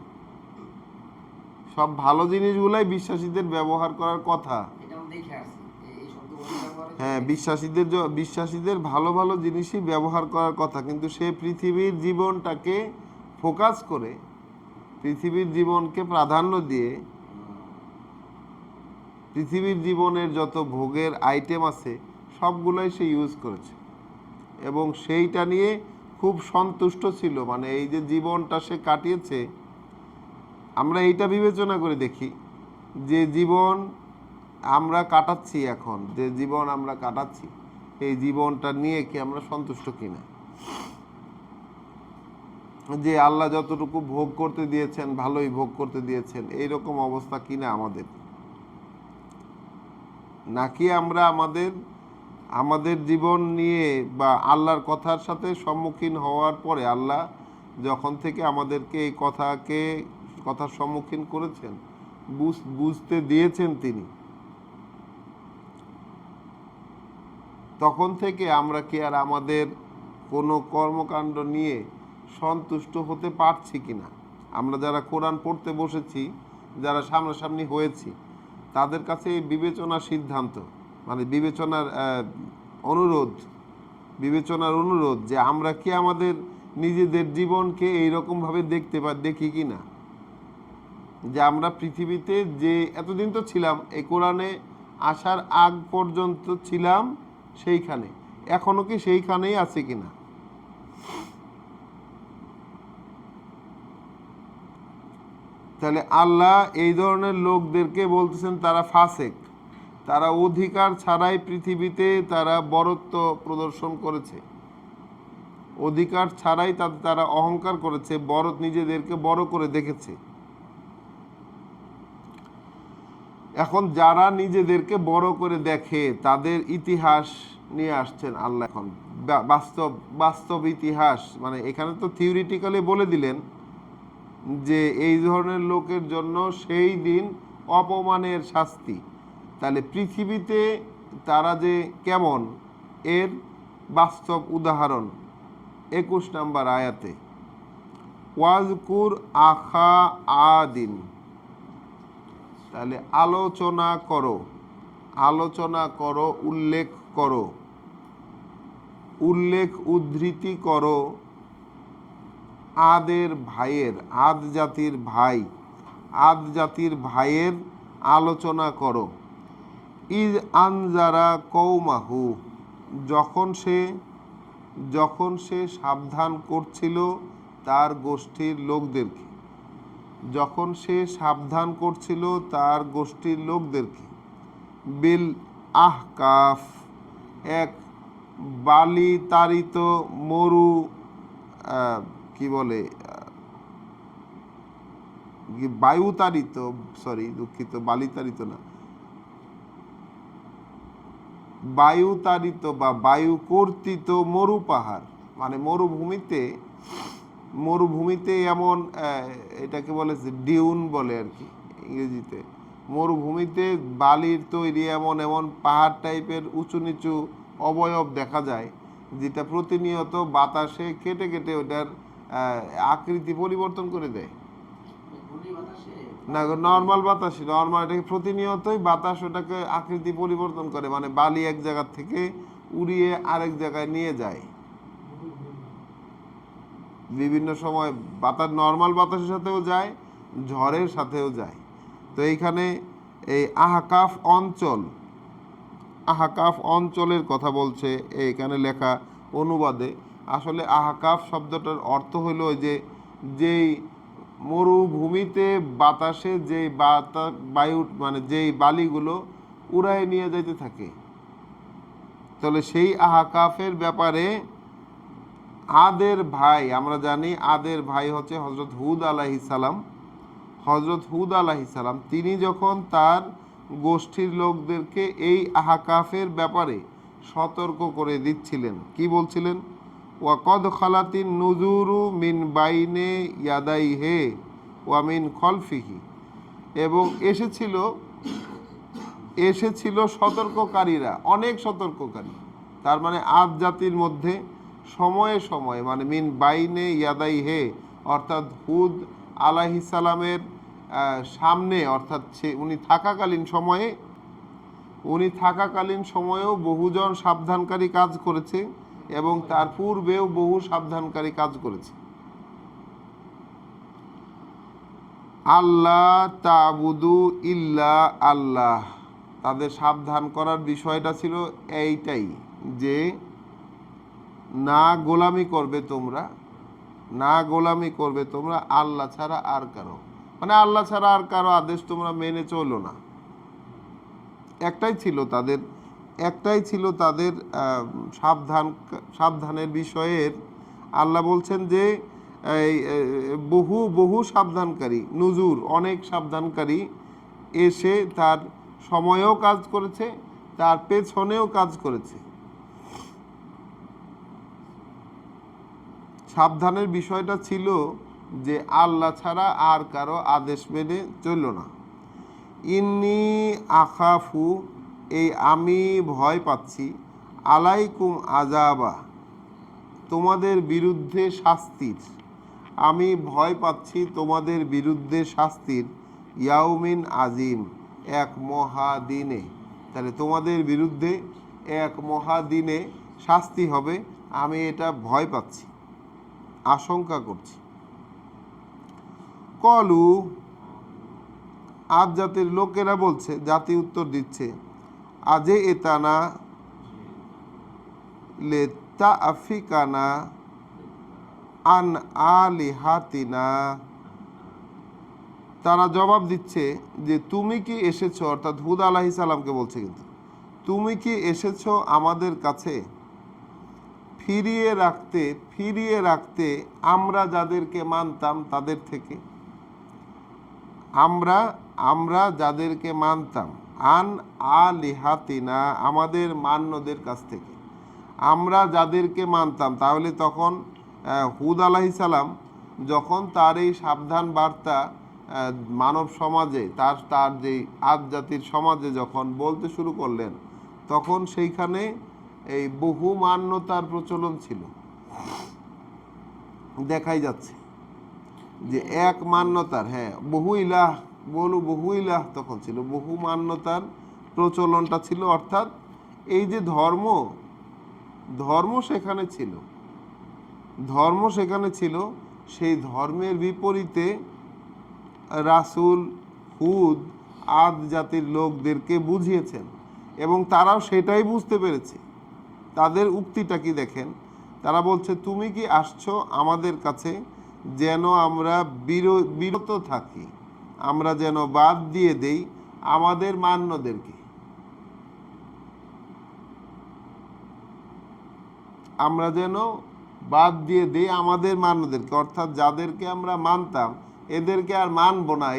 সব ভালো জিনিসগুলাই বিশ্বাসীদের ব্যবহার করার কথা। হ্যাঁ, বিশ্বাসীদের ভালো ভালো জিনিসই ব্যবহার করার কথা, কিন্তু সে পৃথিবীর জীবনটাকে ফোকাস করে, পৃথিবীর জীবনকে প্রাধান্য দিয়ে, পৃথিবীর জীবনের যত ভোগের আইটেম আছে সবগুলোই সে ইউজ করেছে এবং সেইটা নিয়ে খুব সন্তুষ্ট ছিল। মানে এই যে জীবনটা সে কাটিয়েছে, আমরা এইটা বিবেচনা করে দেখি যে জীবন আমরা কাটাচ্ছি, এখন যে জীবন আমরা কাটাচ্ছি এই জীবনটা নিয়ে কি আমরা সন্তুষ্ট কিনা, যে আল্লাহ যতটুকু ভোগ করতে দিয়েছেন ভালোই ভোগ করতে দিয়েছেন, এইরকম অবস্থা কিনা আমাদের, নাকি আমরা আমাদের জীবন নিয়ে বা আল্লাহর কথার সাথে সম্মুখীন হওয়ার পরে আল্লাহ যখন থেকে আমাদেরকে এই কথার সম্মুখীন করেছেন, বুঝতে দিয়েছেন তিনি, তখন থেকে আমরা কি আর আমাদের কোনো কর্মকাণ্ড নিয়ে সন্তুষ্ট হতে পারছি কিনা। আমরা যারা কোরআন পড়তে বসেছি, যারা সামনাসামনি হয়েছি, তাদের কাছে এই বিবেচনার সিদ্ধান্ত, মানে বিবেচনার অনুরোধ যে আমরা কি আমাদের নিজেদের জীবনকে এইরকমভাবে দেখি কি না, যে আমরা পৃথিবীতে যে এতদিন তো ছিলাম, এই কোরআনে আসার আগ পর্যন্ত ছিলাম সেইখানে, এখনো কি সেইখানেই আছে কিনা। তাহলে আল্লাহ এই ধরনের লোকদেরকে বলতেছেন তারা ফাসেক, তারা অধিকার ছাড়াই পৃথিবীতে তারা বরত্ব প্রদর্শন করেছে, অধিকার ছাড়াই তারা অহংকার করেছে, নিজেদেরকে বড় করে দেখেছে। এখন যারা নিজেদেরকে বড় করে দেখে তাদের ইতিহাস নিয়ে আসছেন আল্লাহ, এখন বাস্তব ইতিহাস, মানে এখানে তো থিওরিটিক্যালি বলে দিলেন যে এই ধরনের লোকের জন্য সেই দিন অপমানের শাস্তি। তাহলে পৃথিবীতে তারা যে কেমন, এর বাস্তব উদাহরণ 21 নম্বর আয়াতে, ওয়াজকুর আখা আদিন, তাহলে আলোচনা করো, উদ্ধৃতি করো আদ জাতির ভাইয়ের আলোচনা করো। ইজ আনজারা কৌমাহু, যখন সে সাবধান করছিল তার গোষ্ঠীর লোকদেরকে, বিল আহকাফ, এক বালি তাড়িত মরু, বায়ু তাড়িত বা বায়ু কর্তৃত মরু পাহাড়, মানে মরুভূমিতে এমন, এটাকে বলে ডিউন বলে আর কি ইংরেজিতে, মরুভূমিতে বালির তৈরি এমন পাহাড় টাইপের উঁচু নিচু অবয়ব দেখা যায়, যেটা প্রতিনিয়ত বাতাসে কেটে কেটে ওটার আকৃতি পরিবর্তন করে দেয়। না, নর্মাল এটাকে প্রতিনিয়তই বাতাস ওটাকে আকৃতি পরিবর্তন করে, মানে বালি এক জায়গা থেকে উড়িয়ে আরেক জায়গায় নিয়ে যায় বিভিন্ন সময়। নর্মাল বাতাসের সাথেও যায়, ঝড়ের সাথেও যায়। তো এইখানে এই আহকাফ অঞ্চলের কথা বলছে এইখানে লেখা অনুবাদে। আসলে আহকাফ শব্দটার অর্থ হলো যেই মরুভূমিতে বাতাসে যেই বায়ু, মানে যেই বালিগুলো উড়ায় নিয়ে যাইতে থাকে। তাহলে সেই আহকাফের ব্যাপারে আদের ভাই, আমরা জানি আদের ভাই হচ্ছে হজরত হুদ আলাইহিসসালাম। তিনি যখন তার গোষ্ঠীর লোকদেরকে এই আহকাফের ব্যাপারে সতর্ক করে দিচ্ছিলেন, কি বলছিলেন, ওয়াকদ খালাতিন নুজুরু মিন বাইনে ইয়াদাইহে ওয়া মিন খলফিহি, এবং এসেছিল সতর্ককারীরা, অনেক সতর্ককারী। তার মানে আদ জাতির মধ্যে সময়ে সময়ে, মানে মিন বাইনে ইয়াদাইহে অর্থাৎ হুদ আলাইহিস সালামের সামনে অর্থাৎ উনি থাকাকালীন সময়েও বহুজন সাবধানকারী কাজ করেছে এবং তার পূর্বেও বহু সাবধানকারী কাজ করেছে। আল্লাহ তাবুদু ইল্লা আল্লাহ, তাদের সাবধান করার বিষয়টা ছিল এইটাই যে না গোলামি করবে তোমরা আল্লাহ ছাড়া আর কারো, মানে আল্লাহ ছাড়া আর কারো আদেশ তোমরা মেনে চলো না। একটাই ছিল তাদের সাবধানের বিষয়ের। আল্লাহ বলছেন যে বহু সাবধানকারী, নুজুর, অনেক সাবধানকারী এসে তার সময়েও কাজ করেছে, তার পেছনেও কাজ করেছে। সাবধানের বিষয়টা ছিল যে আল্লাহ ছাড়া আর কারো আদেশ মেনে চলল না। ইন্নি আখাফু, এই আমি ভয় পাচ্ছি, আলাইকুম আযাবা, তোমাদের বিরুদ্ধে শাস্তির, আমি ভয় পাচ্ছি তোমাদের বিরুদ্ধে শাস্তির, ইয়াউমিন আজিম, এক মহাদিনে। তাহলে তোমাদের বিরুদ্ধে এক মহাদিনে শাস্তি হবে, আমি এটা ভয় পাচ্ছি, আশঙ্কা করছি। কলু, আদ জাতির লোকেরা বলছে, জাতি উত্তর দিচ্ছে, আজে এতানা লেতা আফিকানা আন আলিহাতিনা, তারা জবাব দিচ্ছে যে তুমি কি এসেছো, অর্থাৎ হুদ আলাইহিস সালামকে বলছে, কিন্তু তুমি কি এসেছো আমাদের কাছে ফিরিয়ে রাখতে আমরা যাদেরকে মানতাম তাদের থেকে, আমরা যাদেরকে মানতাম, আন আলিহাতিনা, আমাদের মান্যদের কাছ থেকে, আমরা যাদেরকে মানতাম। তাহলে তখন হুদ আলাইহিস সালাম যখন তার এই সাবধান বার্তা মানব সমাজে, তার যে আদ জাতির সমাজে যখন বলতে শুরু করলেন, তখন সেইখানে এই বহু মান্যতার প্রচলন ছিল। দেখাই যাচ্ছে যে এক মান্যতার, বহু ইলাহ তখন ছিল, বহু মান্যতার প্রচলনটা ছিল। অর্থাৎ এই যে ধর্ম সেখানে ছিল, সেই ধর্মের বিপরীতে রাসূল হুদ আদ জাতির লোকদেরকে বুঝিয়েছেন এবং তারাও সেটাই বুঝতে পেরেছে। তাদের উক্তিটা কি দেখেন, তারা বলছে তুমি কি আসছো আমাদের কাছে যেন আমরা বিরত থাকি, আমরা যেন বাদ দিয়ে দেই আমাদের মান্যদেরকে, অর্থাৎ যাদেরকে আমরা মানতাম এদেরকে আর মানবো না,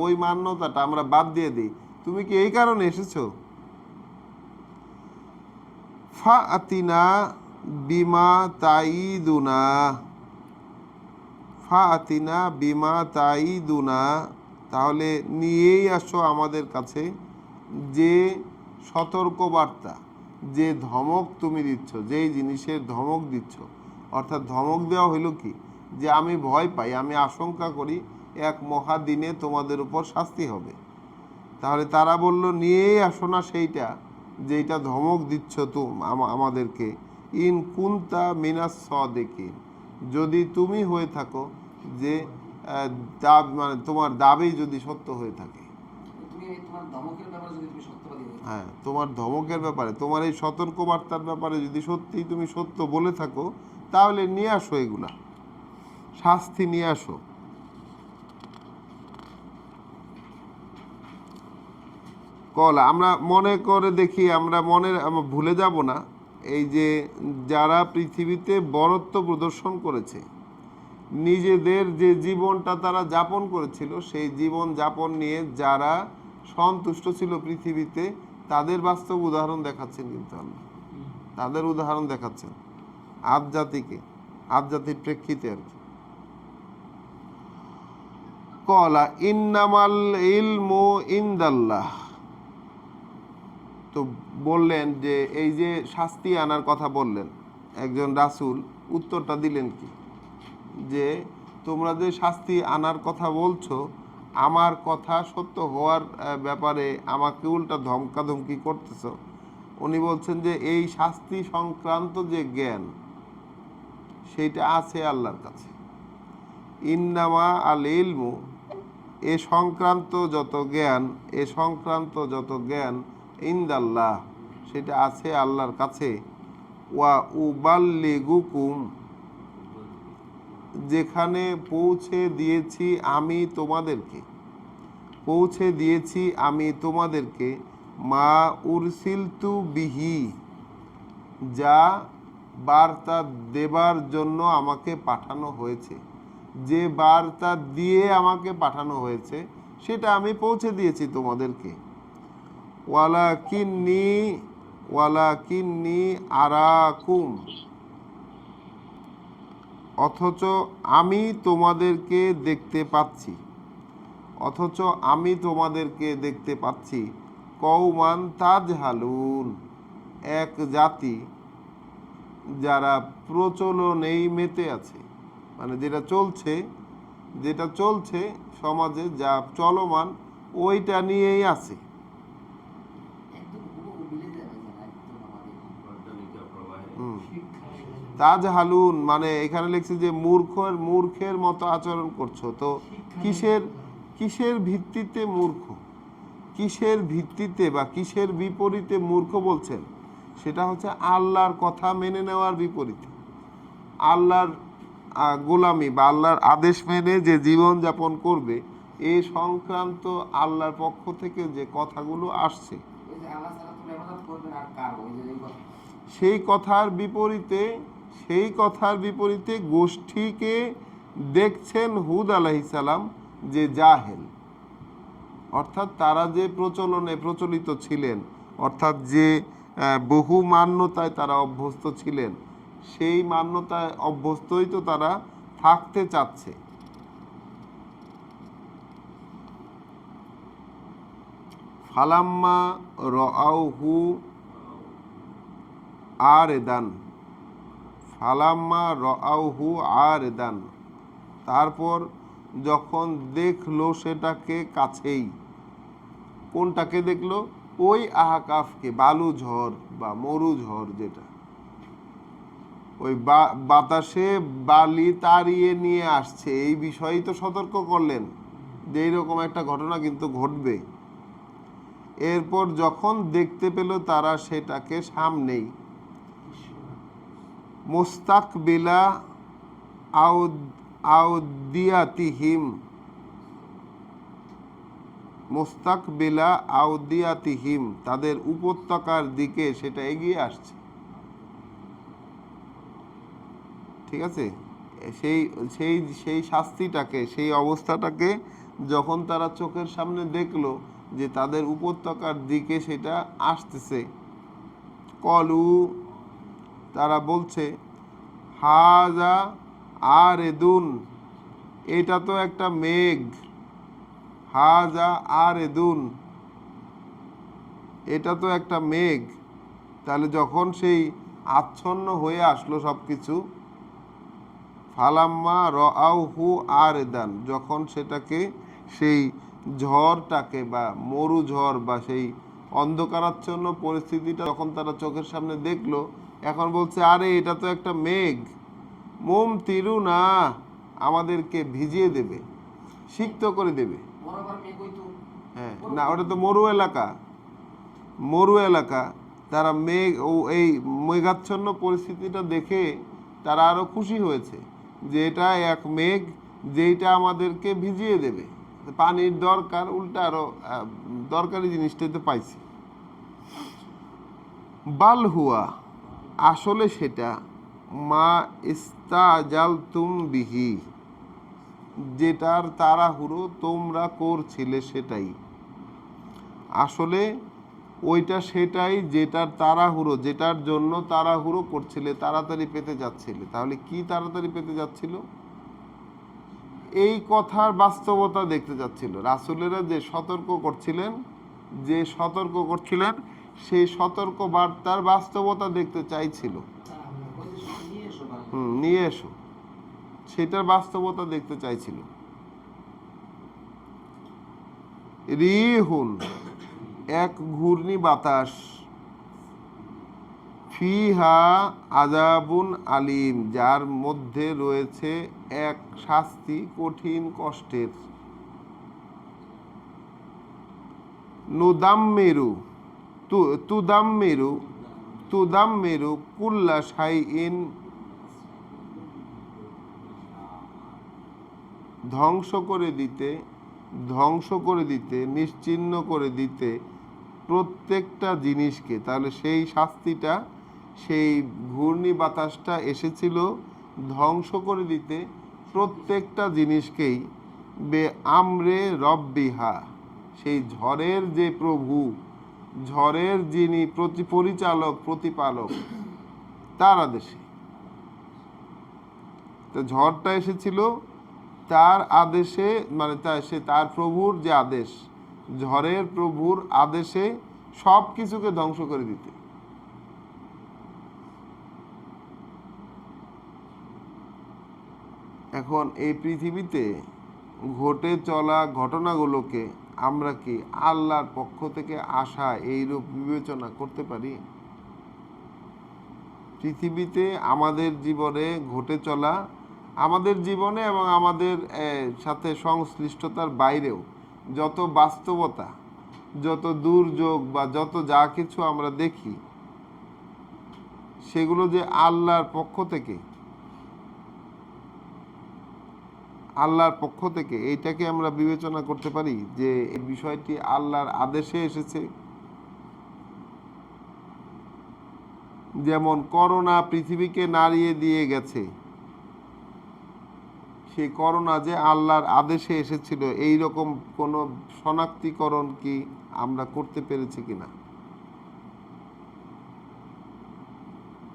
ওই মান্যতাটা আমরা বাদ দিয়ে দিই। তুমি কি এই কারণে এসেছো? ফাআতিনা বিমা তাইদুনা, তাহলে নিয়েই আসো আমাদের কাছে যে সতর্কবার্তা, যে ধমক তুমি দিচ্ছ, যেই জিনিসের ধমক দিচ্ছ। অর্থাৎ ধমক দেওয়া হইল কি, যে আমি ভয় পাই, আমি আশঙ্কা করি এক মহাদিনে তোমাদের উপর শাস্তি হবে। তাহলে তারা বলল নিয়েই আসো না সেইটা যেটা ধমক দিচ্ছ তো আমাদেরকে, ইন কুনতা মিনাস সাদিকিন, যদি তুমি হয়ে থাকো যে মানে তোমার দাবি যদি সত্য হয়ে থাকে। তোমার ধমকের ব্যাপারে, তোমার এই সতর্কবার্তার ব্যাপারে যদি সত্যিই তুমি সত্য বলে থাকো, তাহলে নিয়ে আসো, এগুলা শাস্তি নিয়ে আসো। আমরা মনে করে দেখি, আমরা ভুলে যাব না, এই যে যারা পৃথিবীতে বরত্ব প্রদর্শন করেছে, নিজেদের যে জীবনটা তারা যাপন করেছিল, সেই জীবন যাপন নিয়ে যারা সন্তুষ্ট ছিল পৃথিবীতে, তাদের বাস্তব উদাহরণ দেখাচ্ছেন। কিন্তু আল্লাহ তাদের উদাহরণ দেখাচ্ছেন আদ জাতির প্রেক্ষিতে আর কি। কলা ইন্নামাল ইলমু ইনদাল্লাহ, তো বললেন যে এই যে শাস্তি আনার কথা বললেন, একজন রাসূল উত্তরটা দিলেন কি, যে তোমরা যে শাস্তি আনার কথা বলছো, আমার কথা সত্য হওয়ার ব্যাপারে আমাকে উল্টা ধমকাধমকি করতেছ। উনি বলছেন যে এই শাস্তি সংক্রান্ত যে জ্ঞান সেইটা আছে আল্লাহর কাছে। ইন্নামা আল ইলমু, এ সংক্রান্ত যত জ্ঞান ইনদাল্লাহ, সেটা আছে আল্লাহর কাছে। ওয়া উবাল্লিগুকুম, যেখানে পৌঁছে দিয়েছি আমি তোমাদেরকে মা উরসিলতু বিহি, যা বার্তা দেবার জন্য আমাকে পাঠানো হয়েছে, যে বার্তা দিয়ে আমাকে পাঠানো হয়েছে সেটা আমি পৌঁছে দিয়েছি তোমাদেরকে। ওয়ালাকিন্নি আরাকুম, অথচ আমি তোমাদেরকে দেখতে পাচ্ছি কওমান তাজহালুন, এক জাতি যারা প্রচলনেই মেতে আছে, মানে যেটা চলছে সমাজে, যা চলমান ওইটা নিয়েই আছে। তাজহালুন মানে এখানে লিখছে যে মূর্খের মতো আচরণ করছো। তো কিসের ভিত্তিতে মূর্খ, কিসের ভিত্তিতে বা কিসের বিপরীতে মূর্খ বলছেন? সেটা হচ্ছে আল্লাহর কথা মেনে নেওয়ার বিপরীতে, আল্লাহর গোলামি বা আল্লাহর আদেশ মেনে যে জীবন যাপন করবে এই সংক্রান্ত আল্লাহর পক্ষ থেকে যে কথাগুলো আসছে সেই কথার বিপরীতে গোষ্ঠীকে দেখছেন হুদ আলাইহিস সালাম যে জাহেল, অর্থাৎ তারা যে প্রচলিত ছিলেন, অর্থাৎ যে বহু মান্যতায় তারা অভ্যস্ত ছিলেন, সেই মান্যতায় অভ্যস্তই তো তারা থাকতে চাচ্ছে। ফালাম্মা রাআউহু আরেদান, তারপর যখন দেখলো সেটাকে কাছেই, কোনটাকে দেখলো? ওই আহকাফকে, বালু ঝড় বা মরু ঝড়, যেটা ওই বাতাসে বালি তাড়িয়ে নিয়ে আসছে, এই বিষয়েই তো সতর্ক করলেন যে এইরকম একটা ঘটনা কিন্তু ঘটবে। এরপর যখন দেখতে পেল তারা সেটাকে সামনেই, মুস্তাকবিলা আউদিয়াতিহিম, তাদের উপত্যকার দিকে সেটা এগিয়ে আসছে। ঠিক আছে, সেই শাস্তিটাকে, সেই অবস্থাটাকে যখন তারা চোখের সামনে দেখলো যে তাদের উপত্যকার দিকে সেটা আসতেছে, কলু, তারা বলছে হাজা আরেদুন, এটা তো একটা মেঘ, হাজা আরেদুন, এটা তো একটা মেঘ। তাহলে যখন সেই আচ্ছন্ন হয়ে আসলো সবকিছু, ফালাম্মা রাআউহু আরেদান, যখন সেটাকে, সেই ঝড়টাকে বা মরু ঝড় বা সেই অন্ধকারাচ্ছন্ন পরিস্থিতিটা যখন তারা চোখের সামনে দেখলো, এখন বলছে আরে এটা তো একটা মেঘ, মুমতিরুনা, আমাদেরকে ভিজিয়ে দেবে, সিক্ত করে দেবে। হ্যাঁ, না, ওটা তো মরু এলাকা। তারা এই মেঘাচ্ছন্ন পরিস্থিতিটা দেখে তারা আরো খুশি হয়েছে যে এটা এক মেঘ যেটা আমাদেরকে ভিজিয়ে দেবে, পানির দরকার, উল্টা আরো দরকারি জিনিসটাই তো পাইছি। বাল হুয়া, আসলে সেটা মা ইস্তাজালতুম বিহি, যেটার তাড়াহুড়ো তোমরা করছিলে সেটাই। আসলে ওইটা সেটাই, যেটার জন্য তাড়াহুড়ো করছিলে, তাড়াতাড়ি পেতে যাচ্ছিলে। তাহলে কি তাড়াতাড়ি পেতে যাচ্ছিল? এই কথার বাস্তবতা দেখতে যাচ্ছিল। রাসূলেরা যে সতর্ক করছিলেন সেই সতর্ক বার্তার বাস্তবতা দেখতে চাইছিল। নিয়ে এসো, সেটার বাস্তবতা দেখতে চাইছিল। রিহুন এক ঘূর্ণি বাতাস, ফিহা আযাবুন আলিম যার মধ্যে রয়েছে এক শাস্তি কঠিন কষ্টের। নুদাম্মিরু তুদাম্মিরু তুদাম্মিরু কুল্লা শাইইন ধ্বংস করে দিতে নিশ্চিহ্ন করে দিতে প্রত্যেকটা জিনিসকে। তাহলে সেই শাস্তিটা, সেই ঘূর্ণি বাতাসটা এসেছিল ধ্বংস করে দিতে প্রত্যেকটা জিনিসকেই। বে আমরে রব্বিহা সেই ঝড়ের যে প্রভু, ঝড়ের যিনি পরিচালক প্রতিপালক, তার আদেশে। তো ঝড়টা এসেছিল তার আদেশে, মানে তার প্রভুর যে আদেশ, ঝড়ের প্রভুর আদেশে সব কিছুকে ধ্বংস করে দিতে। এখন এই পৃথিবীতে ঘটে চলা ঘটনাগুলোকে আমরা কি আল্লাহর পক্ষ থেকে আসা এইরূপ বিবেচনা করতে পারি? পৃথিবীতে আমাদের জীবনে ঘটে চলা, আমাদের জীবনে এবং আমাদের সাথে সংশ্লিষ্টতার বাইরেও যত বাস্তবতা, যত দুর্যোগ বা যত যা কিছু আমরা দেখি, সেগুলো যে আল্লাহর পক্ষ থেকে এইটাকে আমরা বিবেচনা করতে পারি যে এই বিষয়টি আল্লাহর আদেশে এসেছে। যেমন করোনা পৃথিবীকে নাড়িয়ে দিয়ে গেছে, সেই করোনা যে আল্লাহর আদেশে এসেছিল, এই রকম কোনো শনাক্তিকরণ কি আমরা করতে পেরেছি কিনা?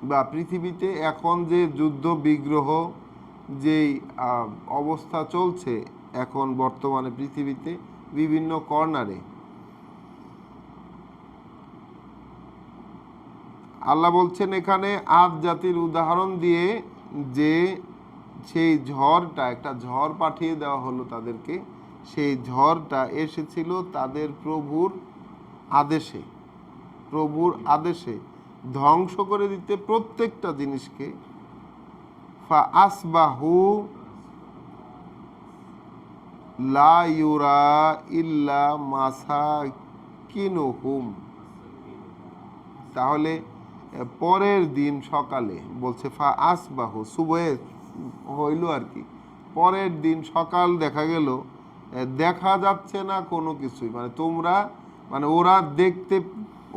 বা পৃথিবীতে এখন যে যুদ্ধ বিগ্রহ, যেই অবস্থা চলছে এখন বর্তমানে পৃথিবীতে বিভিন্ন কর্নারে, আল্লাহ বলছেন এখানে আদ জাতির উদাহরণ দিয়ে যে সেই ঝড়টা, একটা ঝড় পাঠিয়ে দেওয়া হলো তাদেরকে, সেই ঝড়টা এসেছিল তাদের প্রভুর আদেশে ধ্বংস করে দিতে প্রত্যেকটা জিনিসকে। ফা আসবাহু লা ইউরা ইল্লা মাসাকিনুহুম, তাহলে পরের দিন সকালে বলছে ফা আসবাহু, সুবহে হইল আর কি, পরের দিন সকাল দেখা গেল দেখা যাচ্ছে না কোনো কিছুই, মানে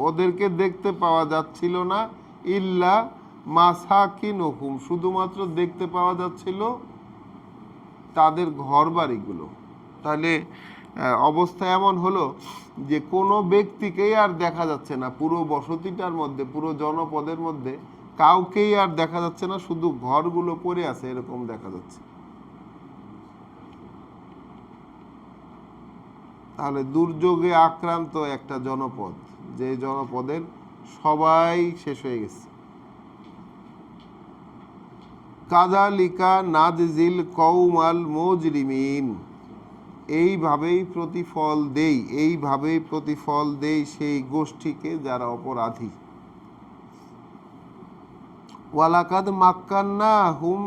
ওদেরকে দেখতে পাওয়া যাচ্ছিল না। ইল্লা মাসাকিনুহুম, শুধুমাত্র দেখতে পাওয়া যাচ্ছিল তাদের ঘর বাড়িগুলো। তাহলে অবস্থা এমন হলো যে কোনো ব্যক্তিকেই আর দেখা যাচ্ছে না, পুরো বসতিটার মধ্যে, পুরো জনপদের মধ্যে কাউকেই আর দেখা যাচ্ছে না, শুধু ঘরগুলো পড়ে আছে এরকম দেখা যাচ্ছে। তাহলে দুর্যোগে আক্রান্ত একটা জনপদ, যে জনপদের সবাই শেষ হয়ে গেছে। কাযালিকা নাজজিল কওমাল মুজরিমিন, এইভাবেই প্রতিফল দেই সেই গোষ্ঠীকে যারা অপরাধী। ওয়ালাকাদ মাক্কান্নাহুম,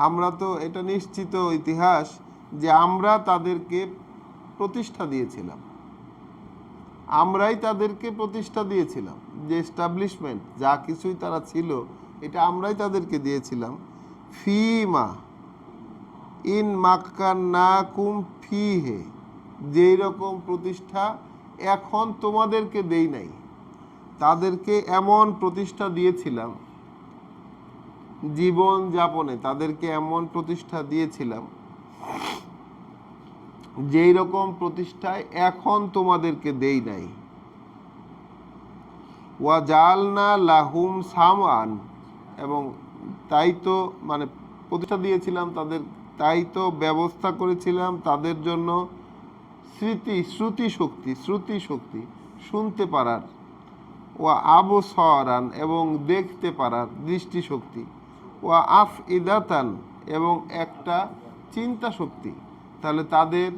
আমরা তো এটা নিশ্চিত ইতিহাস যে আমরা তাদেরকে প্রতিষ্ঠা দিয়েছিলাম, আমরাই তাদেরকে প্রতিষ্ঠা দিয়েছিলাম, যে এস্টাবলিশমেন্ট যা কিছুই তারা ছিল এটা আমরাই তাদেরকে দিয়েছিলাম। ফিমা ইন মাক্কান্নাকুম ফিহে, যেই রকম প্রতিষ্ঠা এখন তোমাদেরকে দেই নাই, তাদেরকে এমন প্রতিষ্ঠা দিয়েছিলাম জীবন যাপনে, তাদেরকে এমন প্রতিষ্ঠা দিয়েছিলাম যেই রকম প্রতিষ্ঠায় এখন তোমাদেরকে দেই নাই। ওয়া জালনা লাহুম সামান, এবং তাই তো মানে প্রতিষ্ঠা দিয়েছিলাম তাদের, তাই তো ব্যবস্থা করেছিলাম তাদের জন্য শ্রুতি শক্তি শুনতে পারার, ওয়া আবসারান এবং দেখতে পারার দৃষ্টিশক্তি, ওয়া আফইদাতান এবং একটা চিন্তা শক্তি। তাহলে তাদের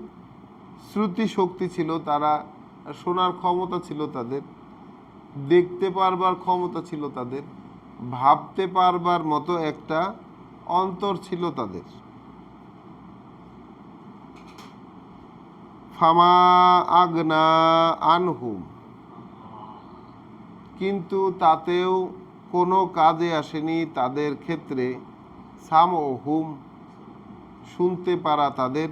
শ্রুতি শক্তি ছিল, তারা শোনার ক্ষমতা ছিল তাদের, দেখতে পারবার ক্ষমতা ছিল তাদের, ভাবতে পারবার মতো একটা অন্তর ছিল তাদের। ফামা আগনা আনহুম, কিন্তু তাতেও কোনো কাজে আসেনি তাদের ক্ষেত্রে, সাম ও হুম, শুনতে পারা তাদের,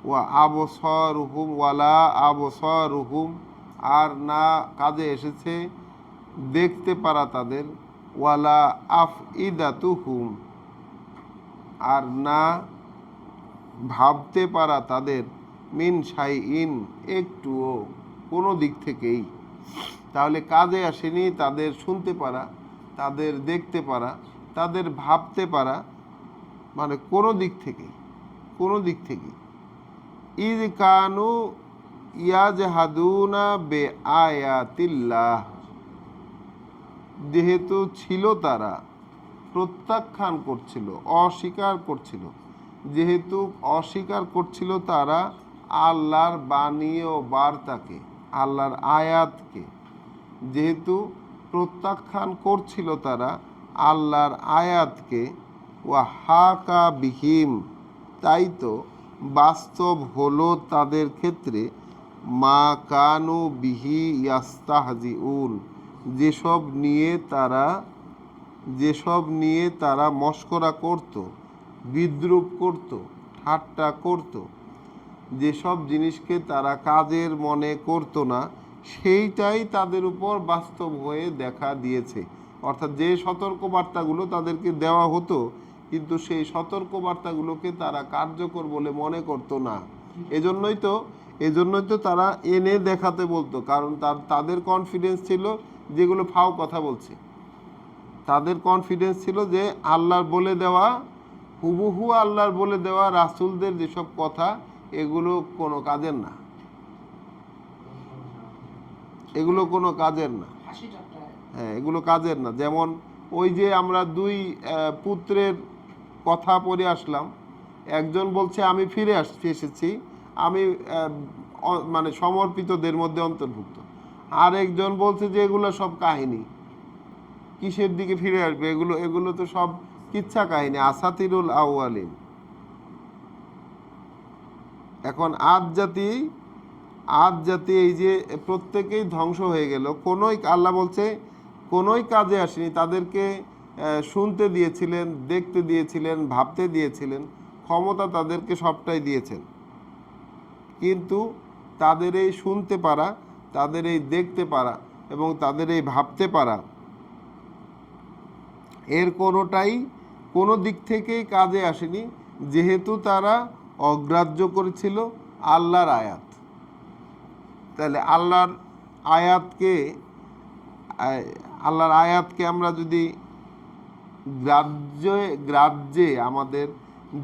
ওয়া আবসারুহুম ওয়ালা আবসারুহুম, আর না কাজে এসেছে দেখতে পারা তাদের, ওয়ালা আফইদাতুহুম, আর না ভাবতে পারা তাদের, মিন শাইইন, একটুও, কোনো দিক থেকেই। তাহলে কাজে আসেনি তাদের শুনতে পারা, তাদের দেখতে পারা, তাদের ভাবতে পারা, মানে কোনো দিক থেকেই, কোনো দিক থেকেই। ইয কানু ইয়াজহাদুনা বে আয়াতিল্লাহ, যেহেতু ছিল তারা প্রত্যাখ্যান করছিল, অস্বীকার করছিল, যেহেতু অস্বীকার করছিল তারা আল্লাহর বাণী ও বার্তাকে, আল্লাহর আয়াতকে, যেহেতু প্রত্যাখ্যান করছিল তারা আল্লাহর আয়াতকে, ওয়া হাকা বিহিম, তাই তো বাস্তব হলো তাদের ক্ষেত্রে, মা কানু বিহি ইয়াস্তাহজিউন, যেসব নিয়ে তারা মশকরা করত, বিদ্রূপ করত, ঠাট্টা করত, যেসব জিনিসকে তারা কাজের মনে করত না, সেইটাই তাদের উপর বাস্তব হয়ে দেখা দিয়েছে। অর্থাৎ যে সতর্কবার্তাগুলো তাদেরকে দেওয়া হতো, কিন্তু সেই সতর্কবার্তাগুলোকে তারা কার্যকর বলে মনে করতো না। এজন্যই তো তারা এনে দেখাতে বলতো, কারণ তাদের কনফিডেন্স ছিল যেগুলো ফাও কথা বলছে। তাদের কনফিডেন্স ছিল যে আল্লাহর বলে দেওয়া, হুবহু আল্লাহর বলে দেওয়া রাসূলদের যেসব কথা, এগুলো কোনো কাজের না, এগুলো কোনো কাজের না। হ্যাঁ, এগুলো কাজের না। যেমন ওই যে আমরা দুই পুত্রের কথা পড়ে আসলাম, একজন বলছে আমি ফিরে এসেছি, আমি মানে সমর্পিতদের মধ্যে অন্তর্ভুক্ত, আর একজন বলছে যে এগুলো সব কাহিনী, কিসের দিকে ফিরে আসবে, এগুলো তো সব কিচ্ছা কাহিনী, আসাতিরুল আউয়ালিন। এখন আদ জাতি এই যে প্রত্যেকেই ধ্বংস হয়ে গেল, আল্লাহ বলছে কোনোই কাজে আসেনি, তাদেরকে শুনতে দিয়েছিলেন, দেখতে দিয়েছিলেন, ভাবতে দিয়েছিলেন, ক্ষমতা তাদেরকে সবটাই দিয়েছেন, কিন্তু তাদের এই শুনতে পারা, তাদের এই দেখতে পারা এবং তাদের এই ভাবতে পারা, এর কোনোটাই কোনো দিক থেকেই কাজে আসেনি, যেহেতু তারা অগ্রাহ্য করেছিল আল্লাহর আয়াত। তাহলে আল্লাহর আয়াতকে আমরা যদি গ্রাহ্যে আমাদের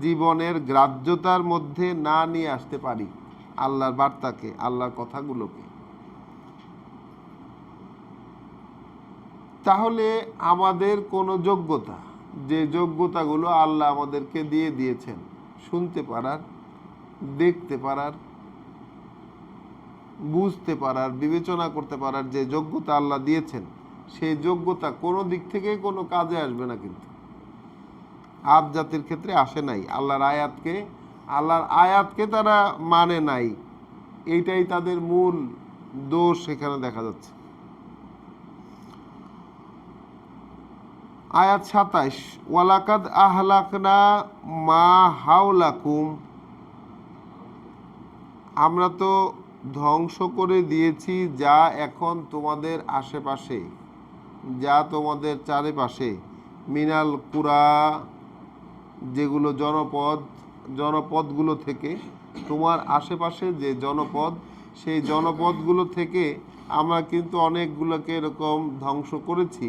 জীবনের গ্রাহ্যতার মধ্যে না নিয়ে আসতে পারি, আল্লাহর বার্তাকে, আল্লাহর কথাগুলোকে, তাহলে আমাদের কোনো যোগ্যতা, যে যোগ্যতাগুলো আল্লাহ আমাদেরকে দিয়ে দিয়েছেন, শুনতে পারার, দেখতে পারার, বুঝতে পারার, বিবেচনা করতে পারার যে যোগ্যতা আল্লাহ দিয়েছেন, সেই যোগ্যতা কোনো দিক থেকে কোনো কাজে আসবে না। কিন্তু আদ জাতির ক্ষেত্রে আসে নাই। আল্লাহর আয়াতকে তারা মানে নাই, এইটাই তাদের মূল দোষ এখানে দেখা যাচ্ছে। আয়াত 27, ওয়ালাকাদ আহলাকনা মা হাওলাকুম, আমরা তো ধ্বংস করে দিয়েছি যা এখন তোমাদের আশেপাশে, যা তোমাদের চারিপাশে, মিনাল কুরা, যেগুলো জনপদগুলো থেকে, তোমার আশেপাশে যে জনপদ, সেই জনপদগুলো থেকে আমরা কিন্তু অনেকগুলোকে এরকম ধ্বংস করেছি।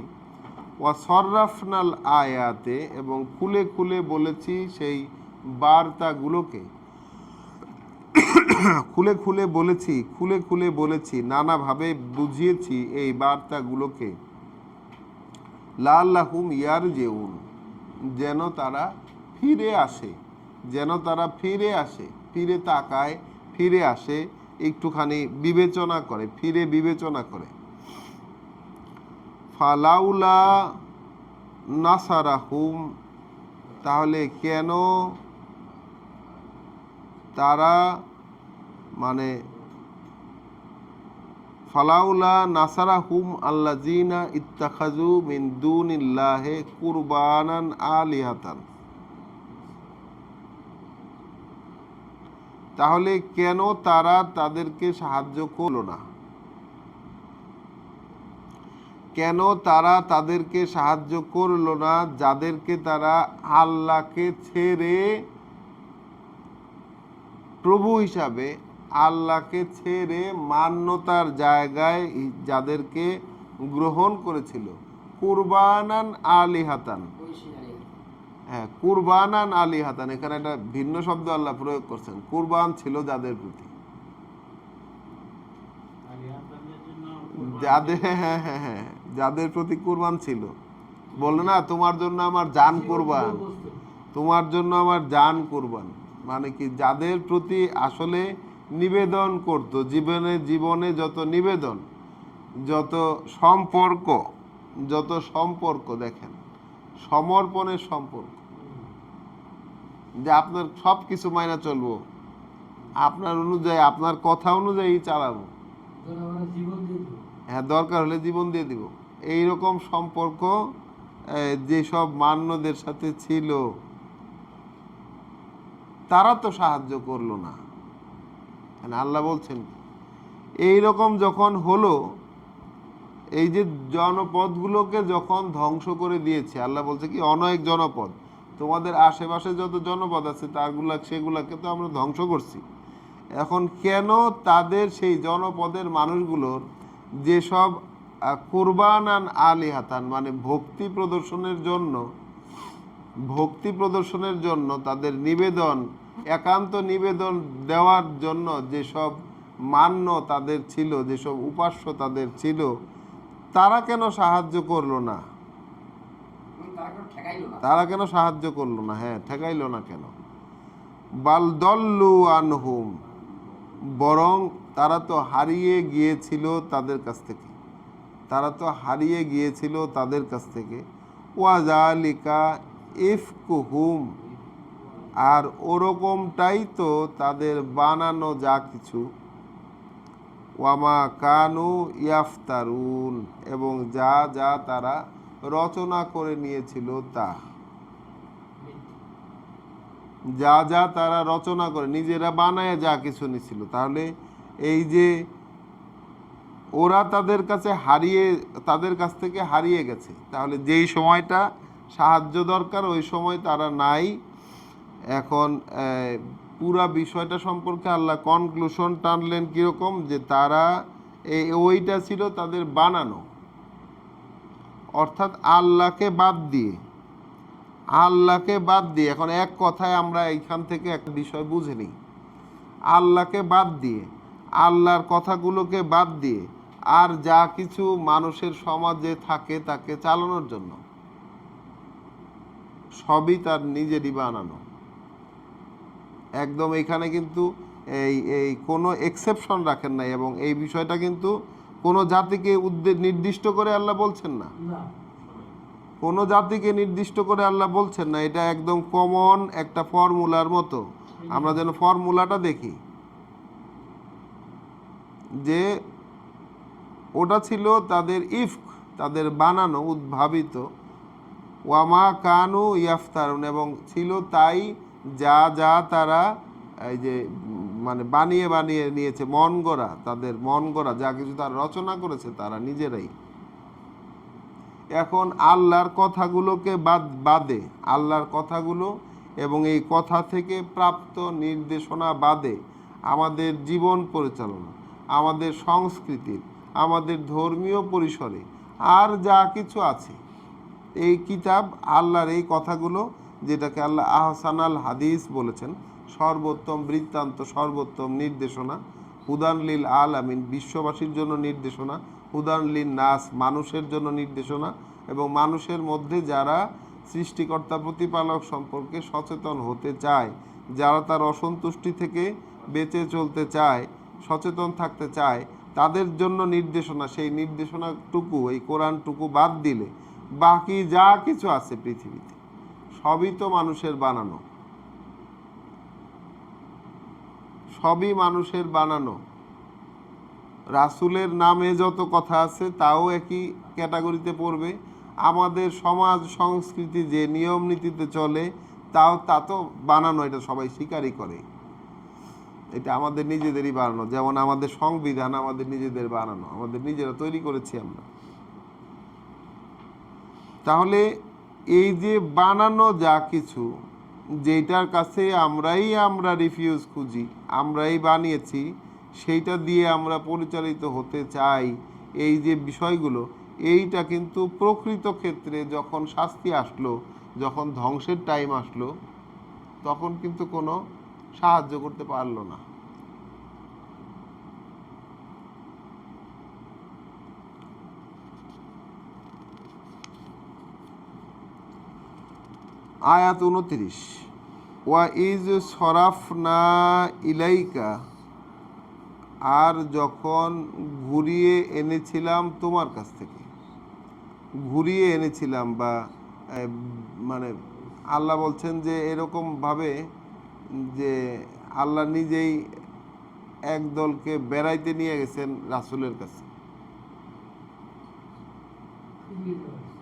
ওয়া সররাফনাল আয়াতে, এবং খুলে খুলে বলেছি সেই বার্তাগুলোকে, খুলে খুলে বলেছি, নানাভাবে বুঝিয়েছি এই বার্তাগুলোকে, লাআল্লাহুম ইয়ারজিউন, যেন তারা ফিরে আসে, ফিরে তাকায়, ফিরে আসে, একটুখানি বিবেচনা করে, ফিরে বিবেচনা করে। ফালাউলা নাসারাহুম, তাহলে কেন তারা মানে ফালাউলা নাসারাহুম আল্লাযিনা ইত্তাখাযু মিন দুনিল্লাহি কুরবানান আলিহাতান, তাহলে কেন তারা তাদেরকে সাহায্য করলো না? কেন তারা তাদেরকে সাহায্য করলো না যাদেরকে তারা আল্লাহকে ছেড়ে প্রভু হিসাবে, আল্লাহকে ছেড়ে মান্যতার জায়গায় যাদেরকে গ্রহণ করেছিল? কুরবানান আলিহাতান, হ্যাঁ, কুরবানান আলিহাতান, এখানে একটা ভিন্ন শব্দ আল্লাহ প্রয়োগ করছেন। কুরবান ছিল যাদের প্রতি, যাদের, হ্যাঁ হ্যাঁ হ্যাঁ, যাদের প্রতি কুরবান ছিল। বললো না তোমার জন্য আমার জান কুরবান, তোমার জন্য আমার জান কুরবান, মানে কি যাদের প্রতি আসলে নিবেদন করত, জীবনে যত নিবেদন, যত সম্পর্ক দেখেন, সমর্পণের সম্পর্ক, যে আপনার সব কিছু মাইনা চলবো, আপনার অনুযায়ী, আপনার কথা অনুযায়ী চালাবো, হ্যাঁ দরকার হলে জীবন দিয়ে দিব, এইরকম সম্পর্ক যেসব মান্যদের সাথে ছিল তারা তো সাহায্য করলো না। আল্লাহ বলছেন এইরকম যখন হলো, এই যে জনপদগুলোকে যখন ধ্বংস করে দিয়েছে, আল্লাহ বলছে কি অনেক জনপদ, তোমাদের আশেপাশে যত জনপদ আছে সেগুলাকে তো আমরা ধ্বংস করছি। এখন কেন তাদের সেই জনপদের মানুষগুলোর যেসব কুরবানান আলিহাতান, মানে ভক্তি প্রদর্শনের জন্য তাদের নিবেদন, একান্ত নিবেদন দেওয়ার জন্য যেসব মান্য তাদের ছিল, যেসব উপাস্য তাদের ছিল, তারা কেন সাহায্য করলো না? তারা কেন সাহায্য করলো না? হ্যাঁ, ঠেকাইলো না কেন? বাল দল্লু আনহুম, বরং তারা তো হারিয়ে গিয়েছিল তাদের কাছ থেকে, তারা তো হারিয়ে গিয়েছিল তাদের কাছ থেকে। ওয়াজালিকা ইফকুহুম, আর ওরকমটাই তো তাদের বানানো যা কিছু। ওয়ামা কানু ইয়াফতারুন, এবং যা যা তারা রচনা করে নিয়েছিল তা, যা যা তারা রচনা করে নিজেরা বানায় যা কিছু নিছিল। তাহলে এই যে ওরা তাদের কাছ থেকে হারিয়ে গেছে, তাহলে যেই সময়টা সাহায্য দরকার ওই সময় তারা নাই। এখন পুরা বিষয়টা সম্পর্কে আল্লাহ কনক্লুশন টানলেন কীরকম, যে তারা ওইটা ছিল তাদের বানানো, অর্থাৎ আল্লাহকে বাদ দিয়ে। এখন এক কথায় আমরা এইখান থেকে একটা বিষয় বুঝে নিই, আল্লাহকে বাদ দিয়ে, আল্লাহর কথাগুলোকে বাদ দিয়ে আর যা কিছু মানুষের সমাজে থাকে তাকে চালানোর জন্য সবই তার নিজেরই বানানো। একদম এখানে কিন্তু এই কোনো এক্সেপশন রাখেন নাই, এবং এই বিষয়টা কিন্তু কোনো জাতিকে নির্দিষ্ট করে আল্লাহ বলছেন না, কোনো জাতিকে নির্দিষ্ট করে আল্লাহ বলছেন না। এটা একদম কমন একটা ফর্মুলার মতো। আমরা যেন ফর্মুলাটা দেখি, যে ওটা ছিল তাদের ইফক, তাদের বানানো, উদ্ভাবিত। ওয়ামা কানু ইয়াফতারুন, এবং ছিল তাই যা যা তারা এই যে মানে বানিয়ে বানিয়ে নিয়েছে, মন গড়া, তাদের মন গড়া যা কিছু তারা রচনা করেছে তারা নিজেরাই। এখন আল্লাহর কথাগুলোকে বাদে, আল্লাহর কথাগুলো এবং এই কথা থেকে প্রাপ্ত নির্দেশনা বাদে আমাদের জীবন পরিচালনা, আমাদের সংস্কৃতির, আমাদের ধর্মীয় পরিসরে আর যা কিছু আছে, এই কিতাব আল্লাহর এই কথাগুলো, যেটাকে আল্লাহ আহসানাল হাদিস বলেছেন, সর্বোত্তম বৃত্তান্ত, সর্বোত্তম নির্দেশনা, হুদান লিল আলামিন, বিশ্ববাসীর জন্য নির্দেশনা, হুদান লিন নাস, মানুষের জন্য নির্দেশনা, এবং মানুষের মধ্যে যারা সৃষ্টিকর্তা প্রতিপালক সম্পর্কে সচেতন হতে চায়, যারা তার অসন্তুষ্টি থেকে বেঁচে চলতে চায়, সচেতন থাকতে চায়, তাদের জন্য নির্দেশনা, সেই নির্দেশনাটুকু এই কোরআনটুকু বাদ দিলে বাকি যা কিছু আছে পৃথিবীতে সবই তো মানুষের বানানো, সবই মানুষের বানানো। রাসূলের নামে যত কথা আছে তাও একই ক্যাটাগরিতে পড়বে। আমাদের সমাজ সংস্কৃতি যে নিয়ম নীতিতে চলে তা তো বানানো, এটা সবাই স্বীকারই করে। এটা আমাদের নিজেদেরই বানানো। যেমন আমাদের সংবিধান আমাদের নিজেদের বানানো, আমাদের নিজেরা তৈরি করেছি আমরা। তাহলে এই যে বানানো যা কিছু, যেটার কাছে আমরা রিফিউজ খুঁজি, আমরাই বানিয়েছি, সেইটা দিয়ে আমরা পরিচালিত হতে চাই, এই যে বিষয়গুলো, এইটা কিন্তু প্রকৃত ক্ষেত্রে যখন শাস্তি আসলো, যখন ধ্বংসের টাইম আসলো, তখন কিন্তু কোনো সাহায্য করতে পারলো না। আয়াত 29, ওয়া ইজ সরাফনা ইলাইকা, আর যখন ঘুরিয়ে এনেছিলাম তোমার কাছ থেকে, ঘুরিয়ে এনেছিলাম বা মানে আল্লাহ বলছেন যে এরকমভাবে যে আল্লাহ নিজেই এক দলকে বেড়াইতে নিয়ে গেছেন রাসূলের কাছে।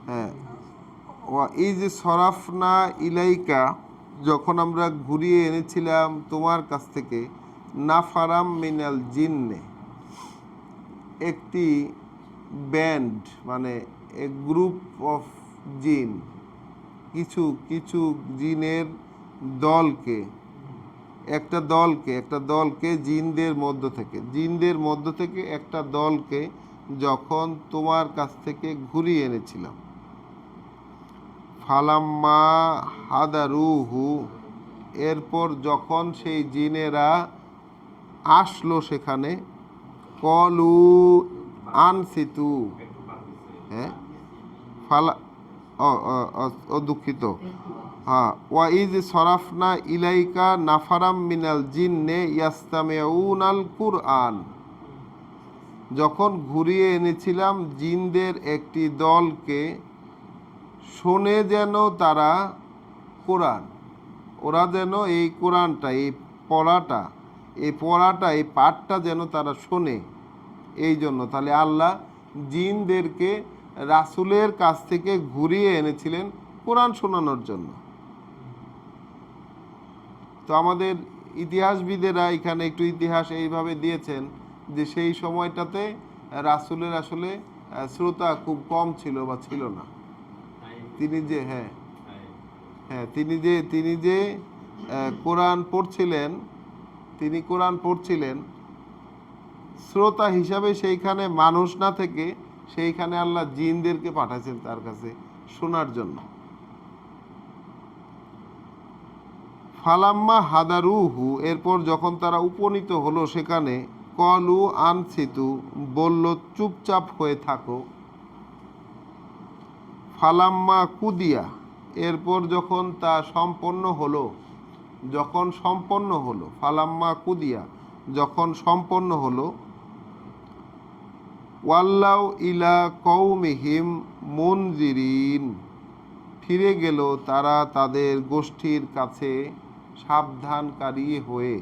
হ্যাঁ, ওয়া ইজ সরাফনা ইলাইকা, যখন আমরা ঘুরিয়ে এনেছিলাম তোমার কাছ থেকে, নাফারাম মিনাল জিন্নে, একটি ব্যান্ড মানে এ গ্রুপ অফ জিন, কিছু কিছু জিনের দলকে, একটা দলকে জিনদের মধ্য থেকে একটা দলকে যখন তোমার কাছ থেকে ঘুরিয়ে এনেছিলাম। ফালাম্মা হাদারুহু, এরপর যখন সেই জিনেরা আসলো সেখানে, কলু আনসিতু, হ্যাঁ ফালা দুঃখিত, হ্যাঁ, ওয়া ইজ সরাফনা ইলাইকা নাফারাম মিনাল জিন্নে ইয়াস্তামিউনাল কুরআন, যখন ঘুরিয়ে এনেছিলাম জিনদের একটি দলকে, শোনে যেন তারা কোরআন, ওরা যেন এই কোরআনটা, এই পাঠটা যেন তারা শোনে। এই জন্য তাহলে আল্লাহ জিনদেরকে রাসূলের কাছ থেকে ঘুরিয়ে এনেছিলেন কোরআন শোনানোর জন্য। তো আমাদের ইতিহাসবিদেরা এখানে একটু ইতিহাস এইভাবে দিয়েছেন যে সেই সময়টাতে রাসূলের আসলে শ্রোতা খুব কম ছিল বা ছিল না। তিনি যে কোরআন পড়ছিলেন, শ্রোতা হিসাবে সেইখানে মানুষ না থেকে সেইখানে আল্লাহ জিনদেরকে পাঠাইছেন তার কাছে শোনার জন্য। ফালাম্মা হাদারুহু, এরপর যখন তারা উপনীত হলো সেখানে, কলু আনসিতু, বলল চুপচাপ হয়ে থাকো। ফালাম্মা কুদিয়া, এরপর যখন তা সম্পন্ন হলো, ফালাম্মা কুদিয়া, যখন সম্পন্ন হলো, ওয়াল্লাউ ইলা কওমিহিম মুনজিরিন, ফিরে গেল তারা তাদের গোষ্ঠীর কাছে সাবধানকারী হয়ে।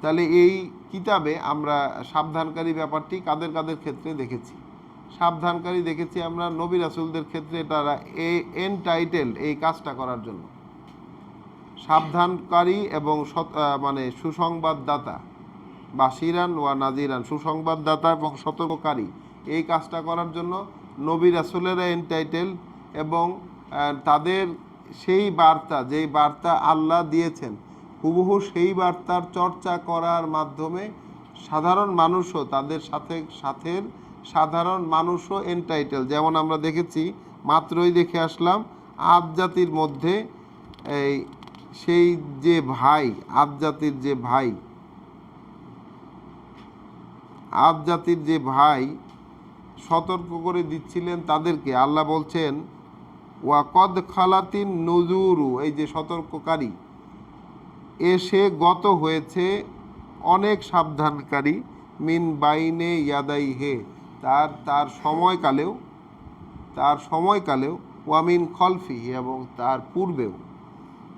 তাহলে এই কিতাবে আমরা সাবধানকারী ব্যাপারটি কাদের কাদের ক্ষেত্রে দেখেছি? সাবধানকারী দেখেছি আমরা নবী রাসূলদের ক্ষেত্রে, তারা এনটাইটেলড এই কাজটা করার জন্য, সাবধানকারী এবং মানে সুসংবাদদাতা, বাশিরান ওয়া নাজিরান, সুসংবাদদাতা এবং সতর্ককারী, এই কাজটা করার জন্য নবী রাসূলেরা এনটাইটেল, এবং তাদের সেই বার্তা, যেই বার্তা আল্লাহ দিয়েছেন হুবহু সেই বার্তার চর্চা করার মাধ্যমে সাধারণ মানুষও, তাদের সাথে সাধারণ মানুষও এনটাইটেল। যেমন আমরা দেখেছি, মাত্রই দেখে আসলাম, আদ জাতির মধ্যে সেই যে ভাই, আদ জাতির যে ভাই সতর্ক করে দিচ্ছিলেন তাদেরকে। আল্লাহ বলছেন ওয়াকদ খালাতিন নুজুরু, এই যে সতর্ককারী, এসে গত হয়েছে অনেক সাবধানকারী মিন বাইনে ইয়াদাইহে, তার সময়কালেও ওয়ামিন খলফি, এবং তার পূর্বেও,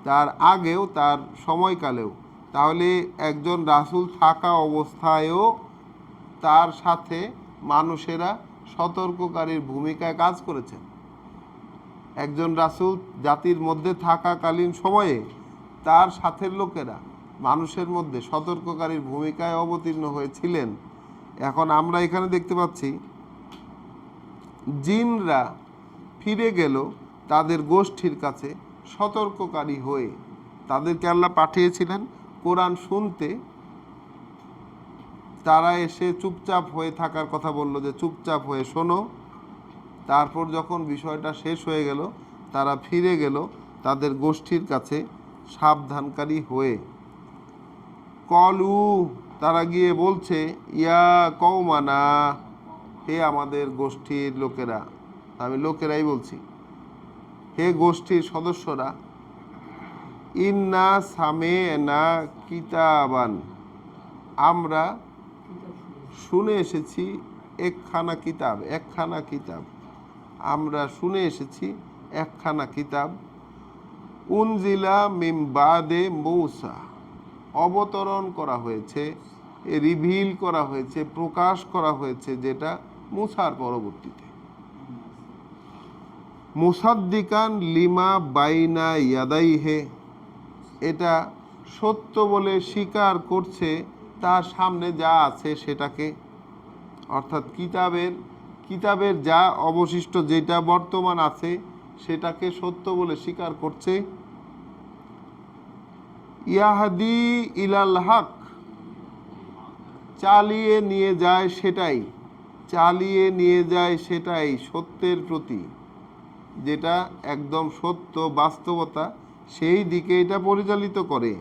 তার আগেও, তার সময়কালেও। তাহলে একজন রাসূল থাকা অবস্থায়ও তার সাথে মানুষেরা সতর্ককারীর ভূমিকায় কাজ করেছেন। একজন রাসূল জাতির মধ্যে থাকাকালীন সময়ে তার সাথের লোকেরা মানুষের মধ্যে সতর্ককারীর ভূমিকায় অবতীর্ণ হয়েছিলেন। এখন আমরা এখানে দেখতে পাচ্ছি জিনরা ফিরে গেল তাদের গোষ্ঠীর কাছে সতর্ককারী হয়ে। তাদেরকে আল্লাহ পাঠিয়েছিলেন কোরআন শুনতে। তারা এসে চুপচাপ হয়ে থাকার কথা বলল, যে চুপচাপ হয়ে শোনো। তারপর যখন বিষয়টা শেষ হয়ে গেল, তারা ফিরে গেল তাদের গোষ্ঠীর কাছে সাবধানকারী হয়ে। কলু, তারা গিয়ে বলছে, ইয়া কওমানা, হে আমাদের গোষ্ঠীর লোকেরা, আমি লোকেরাই বলছি, হে গোষ্ঠীর সদস্যরা, ইন্না সামেনা কিতাবান, আমরা শুনে এসেছি একখানা কিতাব, আমরা শুনে এসেছি একখানা কিতাব, উনজিলা মিম বাদে মূসা, অবতরণ করা হয়েছে, রিভিল করা হয়েছে, প্রকাশ করা হয়েছে, যেটা মূসার পরবর্তীতে। মুসাদ্দিকান লিমা বাইনা ইয়াদাইহে, এটা সত্য বলে স্বীকার করছে তার সামনে যা আছে সেটাকে, অর্থাৎ কিতাবের যা অবশিষ্ট, যেটা বর্তমান আছে সেটাকে সত্য বলে স্বীকার করছে। ইয়াহাদি ইলাল হক, চালিয়ে নিয়ে যায় সেটাই সত্যের প্রতি, যেটা একদম সত্য বাস্তবতা, সেই দিকে এটা পরিচালিত করে,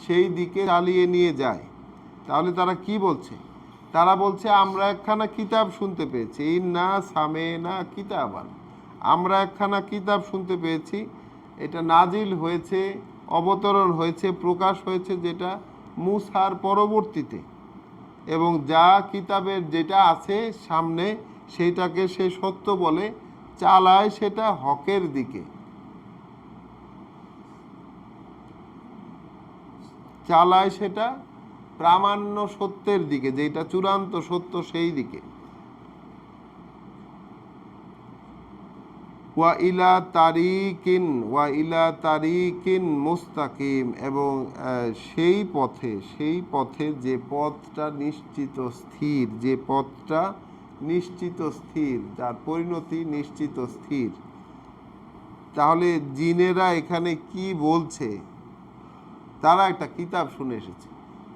সেই দিকে চালিয়ে নিয়ে যায়। তাহলে তারা কি বলছে? তারা বলছে, আমরা একখানা কিতাব শুনতে পেয়েছি, ইন্না সামেনা কিতাবান, আমরা একখানা কিতাব শুনতে পেয়েছি, এটা নাজিল হয়েছে, অবতরণ হয়েছে, প্রকাশ হয়েছে, যেটা মূসার পরবর্তীতে, এবং যা কিতাবের যেটা আছে সামনে সেইটাকে সে সত্য বলে চালায়, সেটা হকের দিকে চালায়, সেটা প্রামাণ্য সত্যের দিকে, যেটা চূড়ান্ত সত্য সেই দিকে। ওয়া ইলা তারিকিন মুস্তাকিম, এবং সেই পথে যে পথটা নিশ্চিত স্থির, যার পরিণতি নিশ্চিত স্থির। তাহলে জিনেরা এখানে কি বলছে? তারা একটা কিতাব শুনে এসেছে।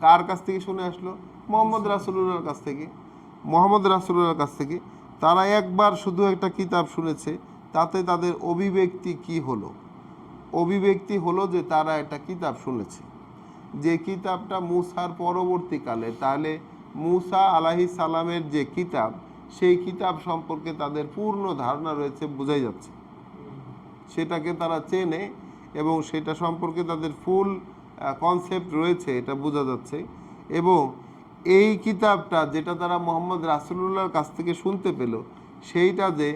কার কাছ থেকে শুনে আসলো? মোহাম্মদ রাসূলুল্লাহর কাছ থেকে। তারা একবার শুধু একটা কিতাব শুনেছে, তাতে তাদের অভিব্যক্তি কি হলো? অভিব্যক্তি হলো যে তারা একটা কিতাব শুনেছে, যে কিতাবটা মূসার পরবর্তীকালে। তাহলে মূসা আলাইহিস সালামের যে কিতাব, সেই কিতাব সম্পর্কে তাদের পূর্ণ ধারণা রয়েছে, বোঝাই যাচ্ছে। সেটাকে তারা চেনে এবং সেটা সম্পর্কে তাদের ফুল কনসেপ্ট রয়েছে, এটা বোঝা যাচ্ছে। এবং এই কিতাবটা যেটা তারা মোহাম্মদ রাসূলুল্লাহর কাছ থেকে শুনতে পেল, সেইটা যে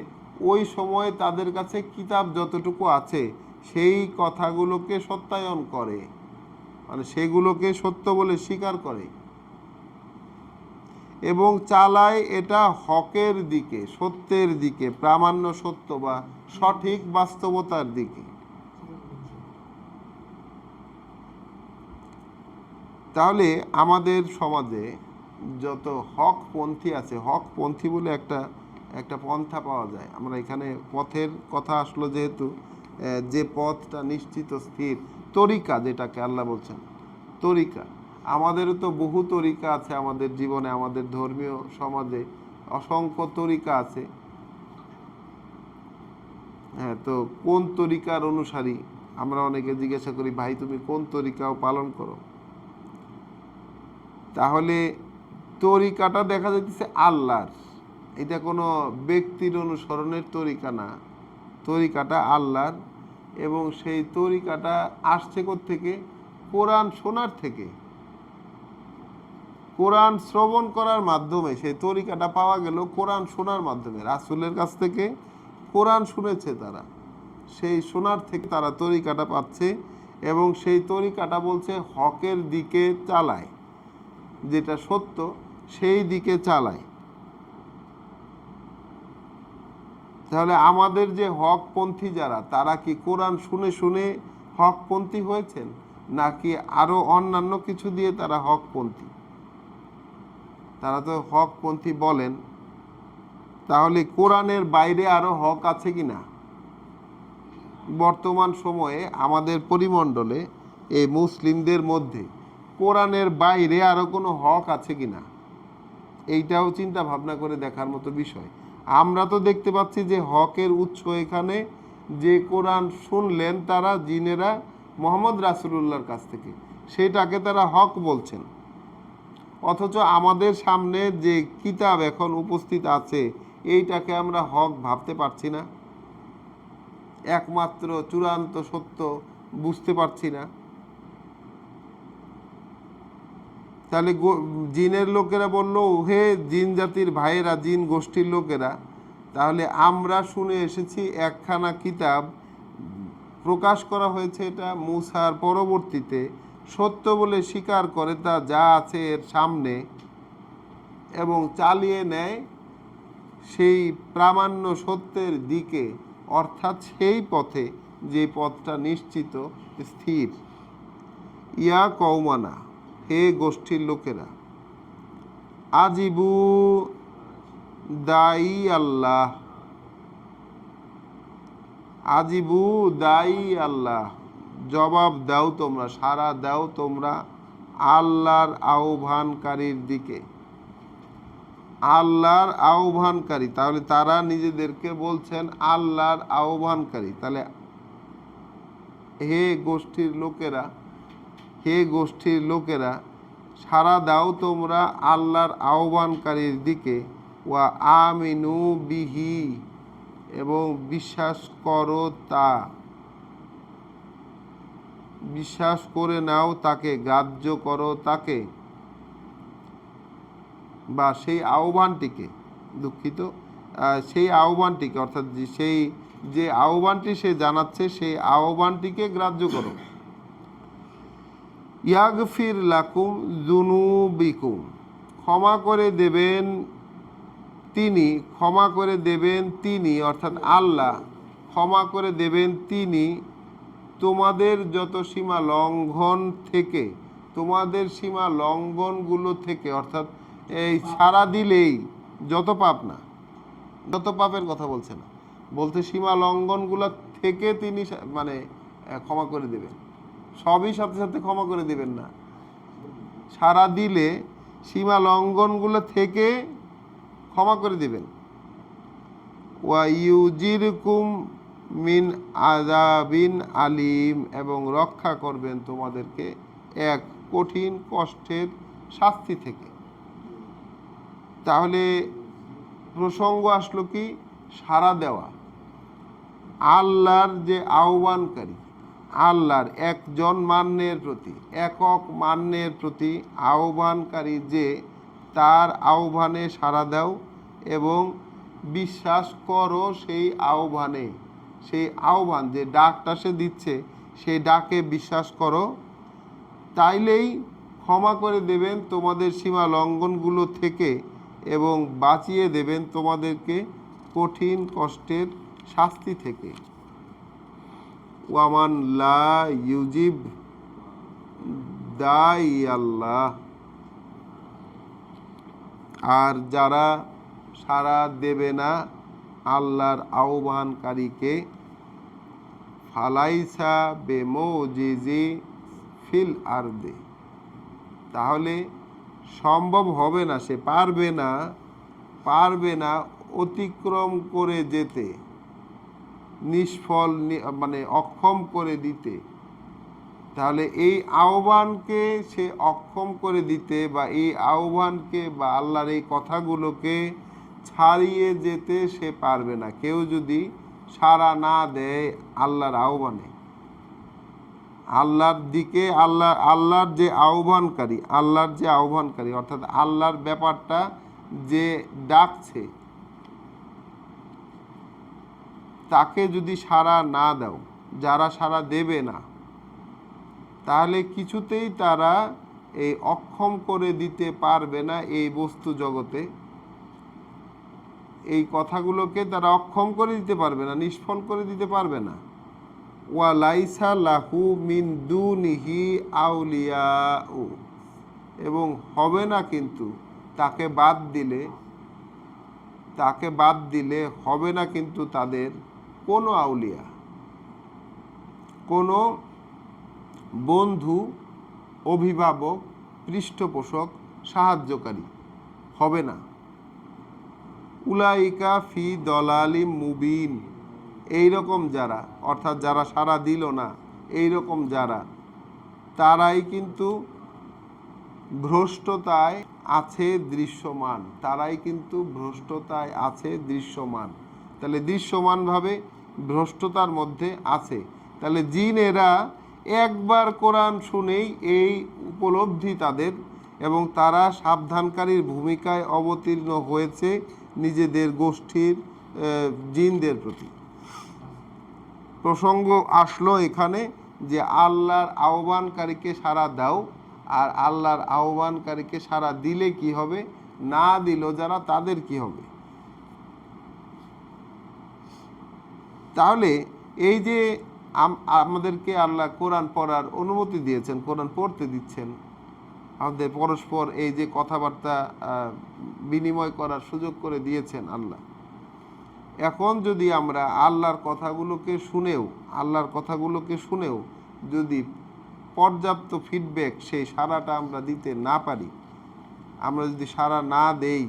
ওই সময়ে তাদের কাছে কিতাব যতটুকু আছে সেই কথাগুলোকে সত্যায়ন করে, মানে সেগুলোকে সত্য বলে স্বীকার করে এবং চালায় এটা হকের দিকে, সত্যের দিকে, প্রামাণ্য সত্য বা সঠিক বাস্তবতার দিকে। তাহলে আমাদের সমাজে যত হকপন্থী আছে, হকপন্থী বলে একটা পন্থা পাওয়া যায়। আমরা এখানে পথের কথা আসলো যেহেতু, যে পথটা নিশ্চিত স্থির, তরিকা যেটাকে আল্লাহ বলছেন, তরিকা। আমাদেরও তো বহু তরিকা আছে আমাদের জীবনে, আমাদের ধর্মীয় সমাজে অসংখ্য তরিকা আছে। হ্যাঁ, তো কোন তরিকার অনুসারী? আমরা অনেকে জিজ্ঞাসা করি, ভাই তুমি কোন তরিকাও পালন করো? তাহলে তরিকাটা দেখা যাচ্ছে আল্লাহর, এটা কোনো ব্যক্তির অনুসরণের তরিকা না, তরিকাটা আল্লাহর। এবং সেই তরিকাটা আসছে কোত্থেকে? কোরআন শোনার থেকে, কোরআন শ্রবণ করার মাধ্যমে সেই তরিকাটা পাওয়া গেল কোরআন শোনার মাধ্যমে। রাসূলের কাছ থেকে কোরআন শুনেছে তারা, সেই শোনার থেকে তারা তরিকাটা পাচ্ছে এবং সেই তরিকাটা বলছে হকের দিকে চালায়, যেটা সত্য সেই দিকে চালায়। তাহলে আমাদের যে হকপন্থী যারা, তারা কি কোরআন শুনে শুনে হকপন্থী হয়েছেন, নাকি আরো অন্যান্য কিছু দিয়ে তারা হকপন্থী? তারা তো হকপন্থী বলেন, তাহলে কোরআনের বাইরে আরো হক আছে কিনা? বর্তমান সময়ে আমাদের পরিমণ্ডলে এই মুসলিমদের মধ্যে কোরআনের বাইরে আরো কোনো হক আছে কিনা, এইটাও চিন্তা ভাবনা করে দেখার মতো বিষয়। আমরা তো দেখতে পাচ্ছি যে হকের উৎস এখানে, যে কোরআন শুনলেন তারা জিনেরা মোহাম্মদ রাসূলুল্লাহর কাছ থেকে, সেটাকে তারা হক বলছেন। অথচ আমাদের সামনে যে কিতাব এখন উপস্থিত আছে, এইটাকে আমরা হক ভাবতে পারছি না, একমাত্র চূড়ান্ত সত্য বুঝতে পারছি না। তাহলে জিনের লোকেরা বলল, হে জিন জাতির ভাইয়েরা, জিন গোষ্ঠীর লোকেরা, তাহলে আমরা শুনে এসেছি একখানা কিতাব প্রকাশ করা হয়েছে, এটা মূসার পরবর্তীতে সত্য বলে স্বীকার করে তা যা আছে এর সামনে এবং চালিয়ে নেয় সেই প্রামাণ্য সত্যের দিকে, অর্থাৎ সেই পথে যে পথটা নিশ্চিত স্থির। ইয়া কওমানা, হে গোষ্ঠীর লোকেরা, আজিবু দাই আল্লাহ, আজিবু দাই আল্লাহ, জবাব দাও তোমরা, সাড়া দাও তোমরা আল্লাহর আহ্বানকারীর দিকে। আল্লাহর আহ্বানকারী, তাহলে তারা নিজেদেরকে বলছেন আল্লাহর আহ্বানকারী। তাহলে হে গোষ্ঠীর লোকেরা, হে গোষ্ঠীর লোকেরা, সাড়া দাও তোমরা আল্লাহর আহ্বানকারীর দিকে। ওয়া আমিনু বিহি, এবং বিশ্বাস করো তা, বিশ্বাস করে নাও তাকে, গ্রাহ্য করো তাকে, বা সেই আহ্বানটিকে, দুঃখিত, সেই আহ্বানটিকে, অর্থাৎ সেই যে আহ্বানটি সে জানাচ্ছে সেই আহ্বানটিকে গ্রাহ্য করো। ইয়াগফির লাকুম যুনুবিকুম, ক্ষমা করে দেবেন তিনি, ক্ষমা করে দেবেন তিনি, অর্থাৎ আল্লাহ ক্ষমা করে দেবেন তিনি তোমাদের যত সীমা লঙ্ঘন থেকে, তোমাদের সীমা লঙ্ঘনগুলো থেকে, অর্থাৎ এই সারা দিলেই যত পাপ, না যত পাপের কথা বলছে না, বলতে সীমা লঙ্ঘনগুলো থেকে তিনি মানে ক্ষমা করে দেবেন, সবই সাথে সাথে ক্ষমা করে দেবেন না, সারা দিলে সীমা লঙ্ঘনগুলো থেকে ক্ষমা করে দেবেন। ওয়া ইউজিরকুম মিন আযাবিন আলিম, এবং রক্ষা করবেন তোমাদেরকে এক কঠিন কষ্টের শাস্তি থেকে। তাহলে প্রসঙ্গ আসলো কি, সাড়া দেওয়া, আল্লাহর যে আহ্বানকারী, আল্লাহর একজন মান্যের প্রতি, একক মান্যের প্রতি আহ্বানকারী, যে তার আহ্বানে সাড়া দাও এবং বিশ্বাস করো সেই আহ্বানে, সেই আহ্বান যে ডাকটা সে দিচ্ছে সেই ডাকে বিশ্বাস করো, তাইলেই ক্ষমা করে দেবেন তোমাদের সীমা লঙ্ঘনগুলো থেকে এবং বাঁচিয়ে দেবেন তোমাদেরকে কঠিন কষ্টের শাস্তি থেকে। ওয়ামান লা ইউজিব দাই আল্লাহ, আর যারা সাড়া দেবে না আল্লাহর আহ্বানকারীকে, ফালাইসা বেমোজিজি ফিল আরদে, তাহলে সম্ভব হবে না, সে পারবে না অতিক্রম করে যেতে, নিষ্ফল মানে অক্ষম করে দিতে। তাহলে এই আহ্বানকে সে অক্ষম করে দিতে, বা এই আহ্বানকে বা আল্লাহর এই কথাগুলোকে ছাড়িয়ে যেতে সে পারবে না, কেউ যদি সাড়া না দেয় আল্লাহর আহ্বানে। আল্লাহর দিকে, আল্লাহর যে আহ্বানকারী অর্থাৎ আল্লাহর ব্যাপারটা যে ডাকছে, তাকে যদি সাড়া না দাও, যারা সাড়া দেবে না, তাহলে কিছুতেই তারা এই অক্ষম করে দিতে পারবে না এই বস্তু জগতে, এই কথাগুলোকে তারা অক্ষম করে দিতে পারবে না, নিষ্ফল করে দিতে পারবে না। ওয়া লাইসা লাহু মিন দুনিহি আউলিয়াউ, এবং হবে না কিন্তু তাকে বাদ দিলে হবে না কিন্তু তাদের কোনো আউলিয়া, কোনো বন্ধু, অভিভাবক, পৃষ্ঠপোষক, সাহায্যকারী হবে না। উলাইকা ফি দলালিম মুবিন, এইরকম যারা, অর্থাৎ যারা সাড়া দিল না, এইরকম যারা, তারাই কিন্তু ভ্রষ্টতায় আছে দৃশ্যমান, তাহলে দৃশ্যমানভাবে ভ্রষ্টতার মধ্যে আছে। তাহলে জিনেরা একবার কোরআন শুনেই এই উপলব্ধি তাদের, এবং তারা সাবধানকারীর ভূমিকায় অবতীর্ণ হয়েছে নিজেদের গোষ্ঠীর জিনদের প্রতি। প্রসঙ্গ আসলো এখানে যে আল্লাহর আহ্বানকারীকে সাড়া দাও, আর আল্লাহর আহ্বানকারীকে সাড়া দিলে কি হবে, না দিল যারা, তাদের কি হবে। তাহলে এই যে আমাদেরকে আল্লাহ কোরআন পড়ার অনুমতি দিয়েছেন, কোরআন পড়তে দিচ্ছেন, আমাদের পরস্পর এই যে কথাবার্তা বিনিময় করার সুযোগ করে দিয়েছেন আল্লাহ, এখন যদি আমরা আল্লাহর কথাগুলোকে শুনেও যদি পর্যাপ্ত ফিডব্যাক, সেই সাড়াটা আমরা দিতে না পারি, আমরা যদি সাড়া না দেই,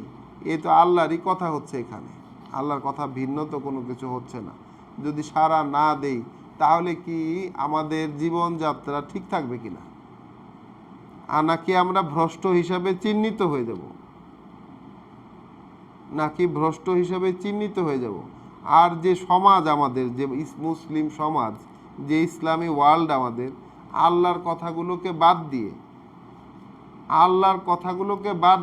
এ তো আল্লাহরই কথা হচ্ছে, এখানে আল্লাহর কথা ভিন্ন তো কোনো কিছু হচ্ছে না। যদি সাড়া না দেই, তাহলে কি আমাদের জীবনযাত্রা ঠিক থাকবে কিনা, নাকি আমরা ভ্রষ্ট হিসাবে চিহ্নিত হয়ে যাব, আর যে সমাজ আমাদের, যে মুসলিম সমাজ, যে ইসলামী ওয়ার্ল্ড আমাদের, আল্লাহর কথাগুলোকে বাদ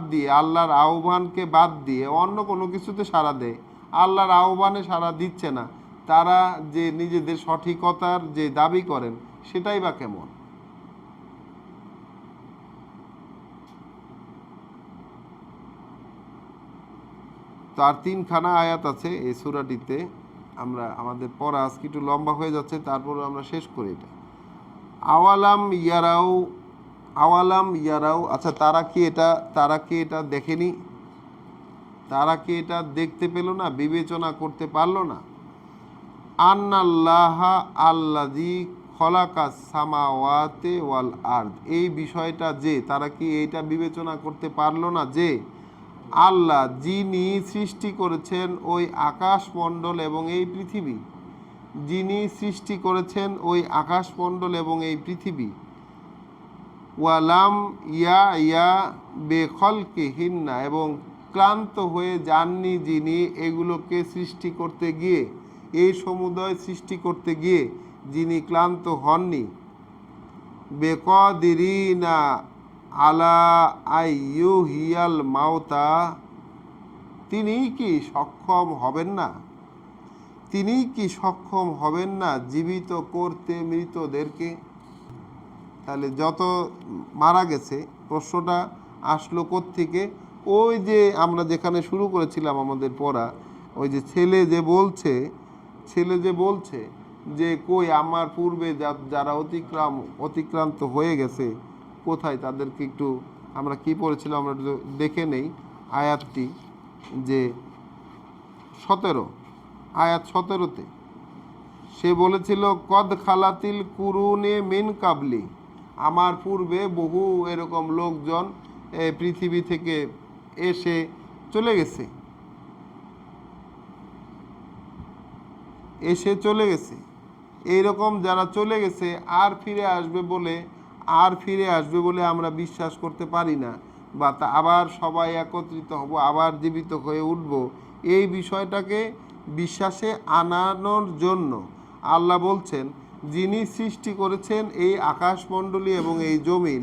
দিয়ে, আল্লাহর আহ্বানকে বাদ দিয়ে অন্য কোনো কিছুতে সাড়া দেয়, আল্লাহর আহ্বানে সাড়া দিচ্ছে না, তারা যে নিজেদের সঠিকতার যে দাবি করেন, সেটাই বা কেমন। তার 3খানা আয়াত আছে এই সূরাটিতে। আমাদের পড়া আজকে একটু লম্বা হয়ে যাচ্ছে, তারপরে আমরা শেষ করি এটা। আওয়ালাম ইয়ারাও, আচ্ছা তারা কি এটা দেখেনি, তারা কি এটা দেখতে পেল না, বিবেচনা করতে পারলো না? আন্নাল্লাহা আল্লাযী খলাকাস সামাওয়াতি ওয়াল আরদ, এই বিষয়টা যে তারা কি এইটা বিবেচনা করতে পারলো না যে আল্লাহ যিনি সৃষ্টি করেছেন ওই আকাশমণ্ডল এবং এই পৃথিবী, ওয়ালাম ইয়া বেখলকিহিন্না, এবং ক্লান্ত হয়ে যাননি যিনি এগুলোকে সৃষ্টি করতে গিয়ে, এই সমুদয় সৃষ্টি করতে গিয়ে যিনি ক্লান্ত হননি। বেকদিরিনা আলা আইয়ুহিয়াল মাউতা, তিনি কি সক্ষম হবেন না জীবিত করতে মৃতদেরকে? তাহলে যত মারা গেছে, প্রশ্নটা আসলো কোত্থেকে? ওই যে আমরা যেখানে শুরু করেছিলাম আমাদের পড়া, ওই যে ছেলে যে বলছে যে কই আমার পূর্বে যারা অতিক্রান্ত হয়ে গেছে কোথায়, তাদেরকে একটু, আমরা কি পড়েছিলাম আমরা একটু দেখে নেই আয়াতটি, যে 17, আয়াত 17তে সে বলেছিল কদ খালাতিল কুরুনে মিন কাবলি, আমার পূর্বে বহু এরকম লোকজন পৃথিবী থেকে এসে চলে গেছে, এইরকম যারা চলে গেছে আর ফিরে আসবে বলে আমরা বিশ্বাস করতে পারি না, বা আবার সবাই একত্রিত হব, আবার জীবিত হয়ে উঠব, এই বিষয়টাকে বিশ্বাসে আনানোর জন্য আল্লাহ বলছেন যিনি সৃষ্টি করেছেন এই আকাশমণ্ডলী এবং এই জমিন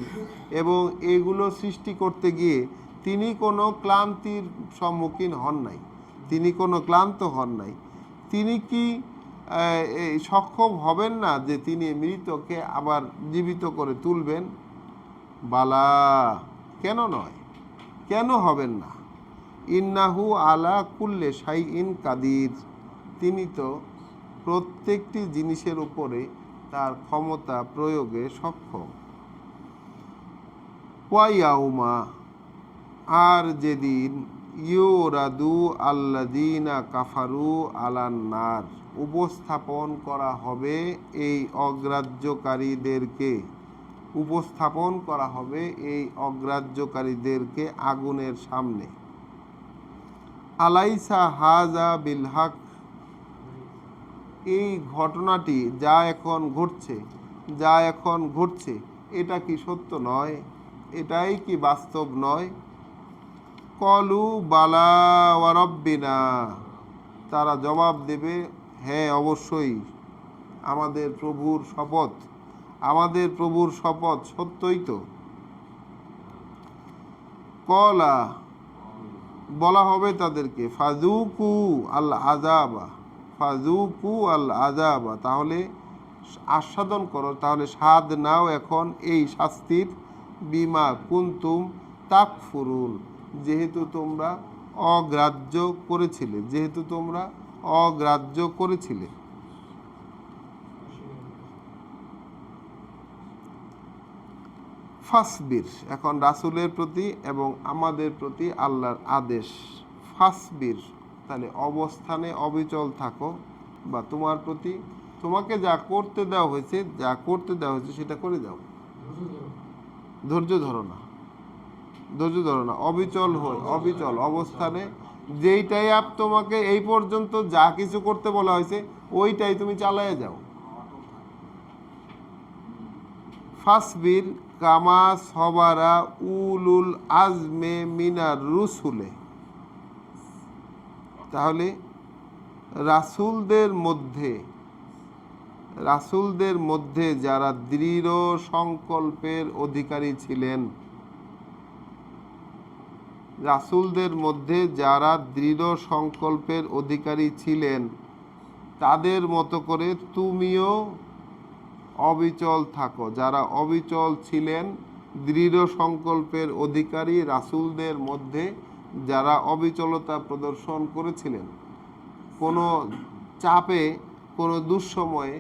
এবং এগুলো সৃষ্টি করতে গিয়ে তিনি কোনো ক্লান্তির সম্মুখীন হন নাই, তিনি কোনো ক্লান্ত হন নাই। তিনি কি সক্ষম হবেন না যে তিনি মৃতকে আবার জীবিত করে তুলবেন? বালা, কেন নয়, কেন হবেন না? ইন্নাহু আলা কুল্লে শাইইন কাদির, তিনি তো প্রত্যেকটি জিনিসের উপরে তার ক্ষমতা প্রয়োগে সক্ষম। ওয়াইয়াউমা, আর যেদিন ইউরাদু আল্লাযীনা কাফারু আলান্নার, উপস্থাপন করা হবে এই অগ্রাহ্যকারীদেরকে, উপস্থাপন করা হবে এই অগ্রাহ্যকারীদেরকে আগুনের সামনে। আলাইসা হাজা বিল হক, এই ঘটনাটি যা এখন ঘটছে এটা কি সত্য নয়? এটাই কি বাস্তব নয়? কলু বালা ওয়া রব্বিনা, তারা জবাব দেবে হ্যাঁ অবশ্যই, আমাদের প্রভুর শপথ, আমাদের প্রভুর শপথ, সত্যই তো। কলা, বলা হবে তাদেরকে ফাজুকু আল আযাবা, ফাজুকু আল আযাবা, তাহলে আস্বাদন করো, তাহলে স্বাদ নাও এখন এই শাস্তির, বিমা কুনতুম তাকফুরুন, যেহেতু তোমরা অগ্রাহ্য করেছিলে, যেহেতু তোমরা অগ্রাহ্য করেছিলে। ফাসবির, এখন রাসূলের প্রতি এবং আমাদের প্রতি আল্লাহর আদেশ। ফাসবির, তাহলে অবস্থানে অবিচল থাকো, বা তোমার প্রতি তোমাকে যা করতে দেওয়া হয়েছে সেটা করে দাও। ধৈর্য ধরো না, অবিচল অবস্থানে, যেইটাই তোমাকে এই পর্যন্ত যা কিছু করতে বলা হয়েছে ওইটাই তুমি চালায় যাও। ফাসবির কামা সবারা উলুল আজমে মিনার রুসুলে, তাহলে রাসূলদের মধ্যে যারা দৃঢ় সংকল্পের অধিকারী ছিলেন, রাসূলদের মধ্যে যারা দৃঢ় সংকল্পের অধিকারী ছিলেন তাদের মতো করে তুমিও অবিচল থাকো। যারা অবিচল ছিলেন, দৃঢ় সংকল্পের অধিকারী রাসূলদের মধ্যে যারা অবিচলতা প্রদর্শন করেছিলেন, কোনো চাপে, কোনো দুঃসময়ে,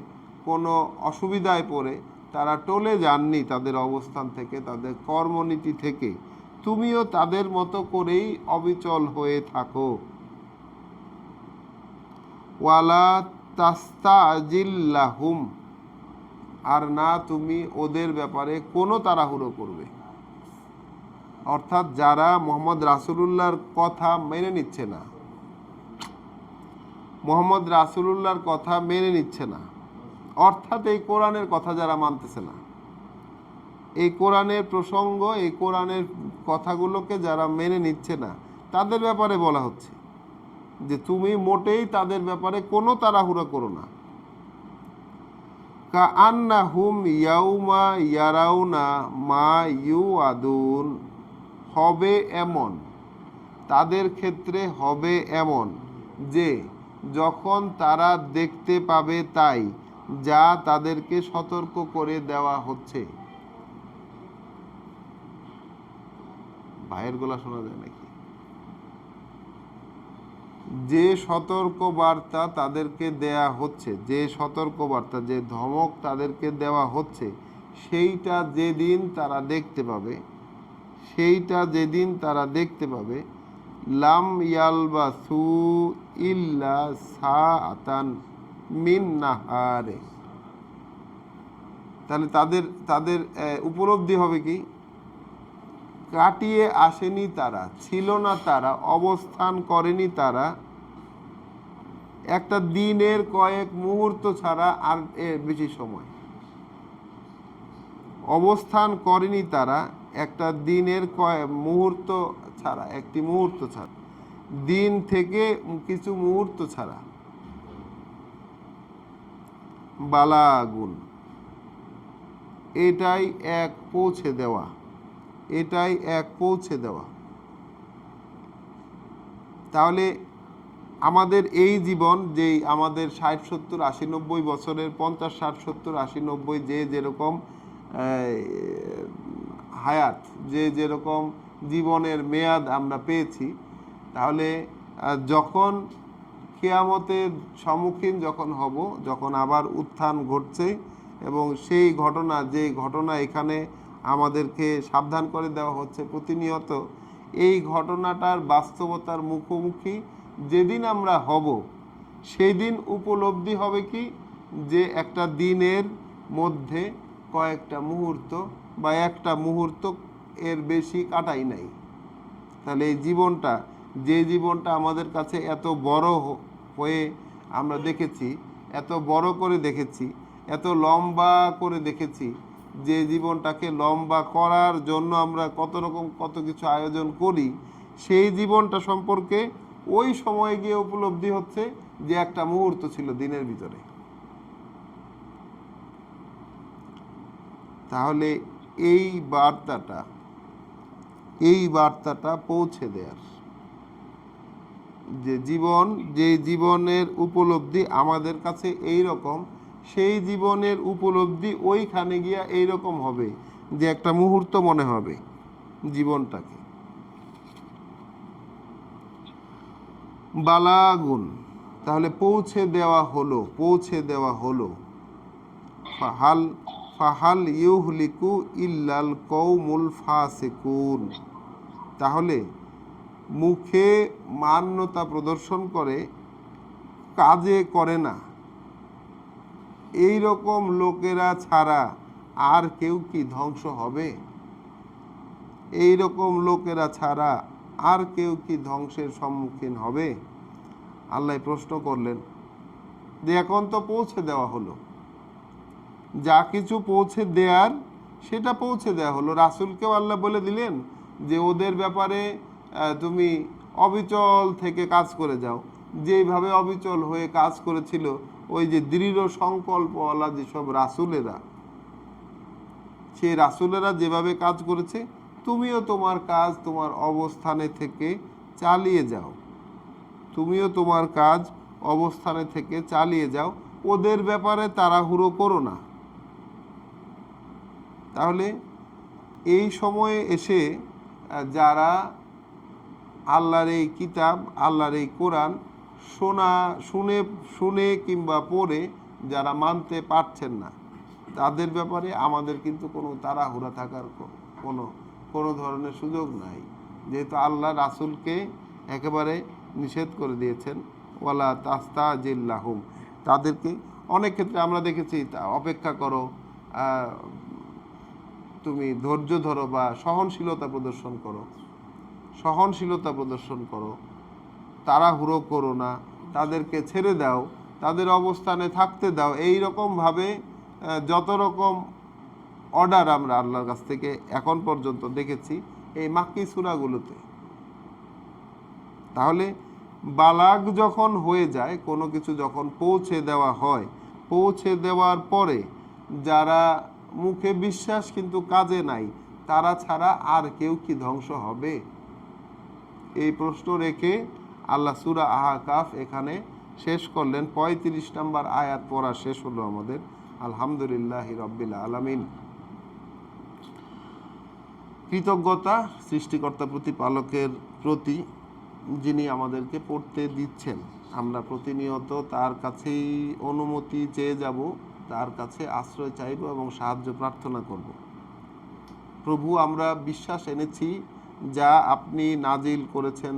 কোনো অসুবিধায় পড়ে তারা টলে যাননি তাদের অবস্থান থেকে, তাদের কর্মনীতি থেকে, তুমিও তাদের মতো করেই অবিচল হয়ে থাকো। ওয়ালা তাস্তাজিল্লাহুম, আর না তুমি ওদের ব্যাপারে কোনো তাড়াহুড়ো করবে। অর্থাৎ যারা মোহাম্মদ রাসূলুল্লাহর কথা মেনে নিচ্ছে না, মোহাম্মদ রাসূলুল্লাহর কথা মেনে নিচ্ছে না, অর্থাৎ এই কোরআনের কথা যারা মানতেছে না, এই কোরআনের প্রসঙ্গ, এই কোরআনের কথাগুলোকে যারা মেনে নিচ্ছে না, তাদের ব্যাপারে বলা হচ্ছে যে তুমি মোটেই তাদের ব্যাপারে কোনো তাড়াহুড়ো করো না। কাআন্নাহুম ইয়াউমা ইয়ারাউনা মা ইউআদুন, হবে এমন, তাদের ক্ষেত্রে হবে এমন যে যখন তারা দেখতে পাবে তাই যা তাদেরকে সতর্ক করে দেওয়া হচ্ছে। ভাইয়ের গলা শোনা যায় নাকি? যে সতর্ক বার্তা তাদেরকে দেয়া হচ্ছে, যে সতর্ক বার্তা, যে ধমক তাদেরকে দেওয়া হচ্ছে, সেইটা যেদিন তারা দেখতে পাবে, সেইটা যেদিন তারা দেখতে পাবে, লাম ইয়ালবাসু ইল্লা সাআতান মিন নাহারে, তাহলে তাদের উপলব্ধি হবে কি, কাটিয়ে আসেনি তারা, ছিল না তারা, অবস্থান করেনি তারা একটা দিনের কয়েক মুহূর্ত ছাড়া আর এর বেশি সময়, অবস্থান করেনি তারা একটা দিনের কয়েক মুহূর্ত ছাড়া, একটি মুহূর্ত ছাড়া, দিন থেকে কিছু মুহূর্ত ছাড়া। বালাগুন, এটাই এক পৌঁছে দেওয়া, এটাই এক পৌঁছে দেওয়া। তাহলে আমাদের এই জীবন, যেই আমাদের 60 70 80 90 বছরের, 50 60 70 80 90, যে যেরকম হায়াত, যে যেরকম জীবনের মেয়াদ আমরা পেয়েছি, তাহলে যখন কিয়ামতের সম্মুখীন যখন হব, যখন আবার উত্থান ঘটছে, এবং সেই ঘটনা, যে ঘটনা এখানে আমাদেরকে সাবধান করে দেওয়া হচ্ছে প্রতিনিয়ত, এই ঘটনাটার বাস্তবতার মুখোমুখি যেদিন আমরা হব, সেই দিন উপলব্ধি হবে কি, যে একটা দিনের মধ্যে কয়েকটা মুহূর্ত বা একটা মুহূর্ত এর বেশি কাটাই নাই। তাহলে এই জীবনটা, যে জীবনটা আমাদের কাছে এত বড় হয়ে আমরা দেখেছি, এত বড় করে দেখেছি, এত লম্বা করে দেখেছি, যে জীবনটাকে লম্বা করার জন্য আমরা কত কিছু আয়োজন করি, সেই জীবনটা সম্পর্কে ওই সময়ে গিয়ে উপলব্ধি হচ্ছে যে একটা মুহূর্ত ছিল দিনের ভিতরে। তাহলে এই বার্তাটা পৌঁছে দেয়ার, যে জীবনের উপলব্ধি আমাদের কাছে এই রকম, সেই জীবনের উপলব্ধি ওইখানে গিয়া এই রকম হবে যে একটা মুহূর্ত মনে হবে জীবনটাকে। বালাগুন, তাহলে পৌঁছে দেওয়া হলো। ফাহাল ইউহলিকু ইল্লাল কওমুল ফাসিকুন, তাহলে মুখে মান্যতা প্রদর্শন করে, কাজে করে না, এই রকম লোকেরা ছাড়া আর কেউ কি ধ্বংস হবে? এই রকম লোকেরা ছাড়া আর কেউ কি ধ্বংসের সম্মুখীন হবে? আল্লাহ প্রশ্ন করলেন যে এখন তো পৌঁছে দেওয়া হলো, যা কিছু পৌঁছে দেওয়ার সেটা পৌঁছে দেওয়া হলো। রাসূলকেও আল্লাহ বলে দিলেন যে ওদের ব্যাপারে তুমি অবিচল থেকে কাজ করে যাও, যেভাবে অবিচল হয়ে কাজ করেছিল ওই যে দৃঢ় সংকল্পওয়ালা যেসব রাসূলেরা, সেই রাসূলেরা যেভাবে কাজ করেছে, তুমিও তোমার কাজ তোমার অবস্থানে থেকে চালিয়ে যাও, তুমিও তোমার কাজ অবস্থানে থেকে চালিয়ে যাও, ওদের ব্যাপারে তাড়াহুড়ো করো না। তাহলে এই সময়ে এসে যারা আল্লাহর এই কিতাব, আল্লাহর এই কোরআন শুনে কিংবা পড়ে যারা মানতে পারছেন না, তাদের ব্যাপারে আমাদের কিন্তু কোনো তাড়াহুড়া থাকার কোনো ধরনের সুযোগ নাই, যেহেতু আল্লাহ রাসূলকে একেবারে নিষেধ করে দিয়েছেন, ওয়ালা তাস্তাজিল্লাহুম, তাদেরকে অনেক ক্ষেত্রে আমরা দেখেছি অপেক্ষা করো, তুমি ধৈর্য ধরো বা সহনশীলতা প্রদর্শন করো, তাড়াহুড়ো করো না, তাদেরকে ছেড়ে দাও, তাদের অবস্থানে থাকতে দাও, এই রকমভাবে যত রকম অর্ডার আমরা আল্লাহর কাছ থেকে এখন পর্যন্ত দেখেছি এই মাক্কি সূরাগুলোতে। তাহলে বালাগ যখন হয়ে যায়, কোনো কিছু যখন পৌঁছে দেওয়া হয়, পৌঁছে দেওয়ার পরে যারা মুখে বিশ্বাস কিন্তু কাজে নাই, তারা ছাড়া আর কেউ কি ধ্বংস হবে? এই প্রশ্ন রেখে আল্লাহ সূরা আহকাফ এখানে শেষ করলেন। 35 নম্বর আয়াত পড়া শেষ হলো আমাদের। আলহামদুলিল্লাহি রাব্বিল আলামিন। কৃতজ্ঞতা সৃষ্টিকর্তা প্রতিপালকের প্রতি, যিনি আমাদেরকে পড়তে দিচ্ছেন। আমরা প্রতিনিয়ত তার কাছেই অনুমতি চেয়ে যাব, তার কাছে আশ্রয় চাইব এবং সাহায্য প্রার্থনা করব। প্রভু, আমরা বিশ্বাস এনেছি যা আপনি নাজিল করেছেন,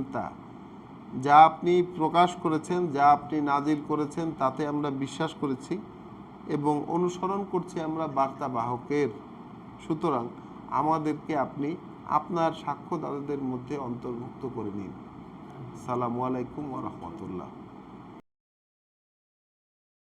যা আপনি প্রকাশ করেছেন, যা আপনি নাজিল করেছেন, তাতে আমরা বিশ্বাস করেছি এবং অনুসরণ করছি আমরা বার্তা বাহকের। সুতরাং আমাদেরকে আপনি আপনার সাক্ষ্যদাতাদের মধ্যে অন্তর্ভুক্ত করে নিন। আসসালামু আলাইকুম ওয়া রাহমাতুল্লাহ।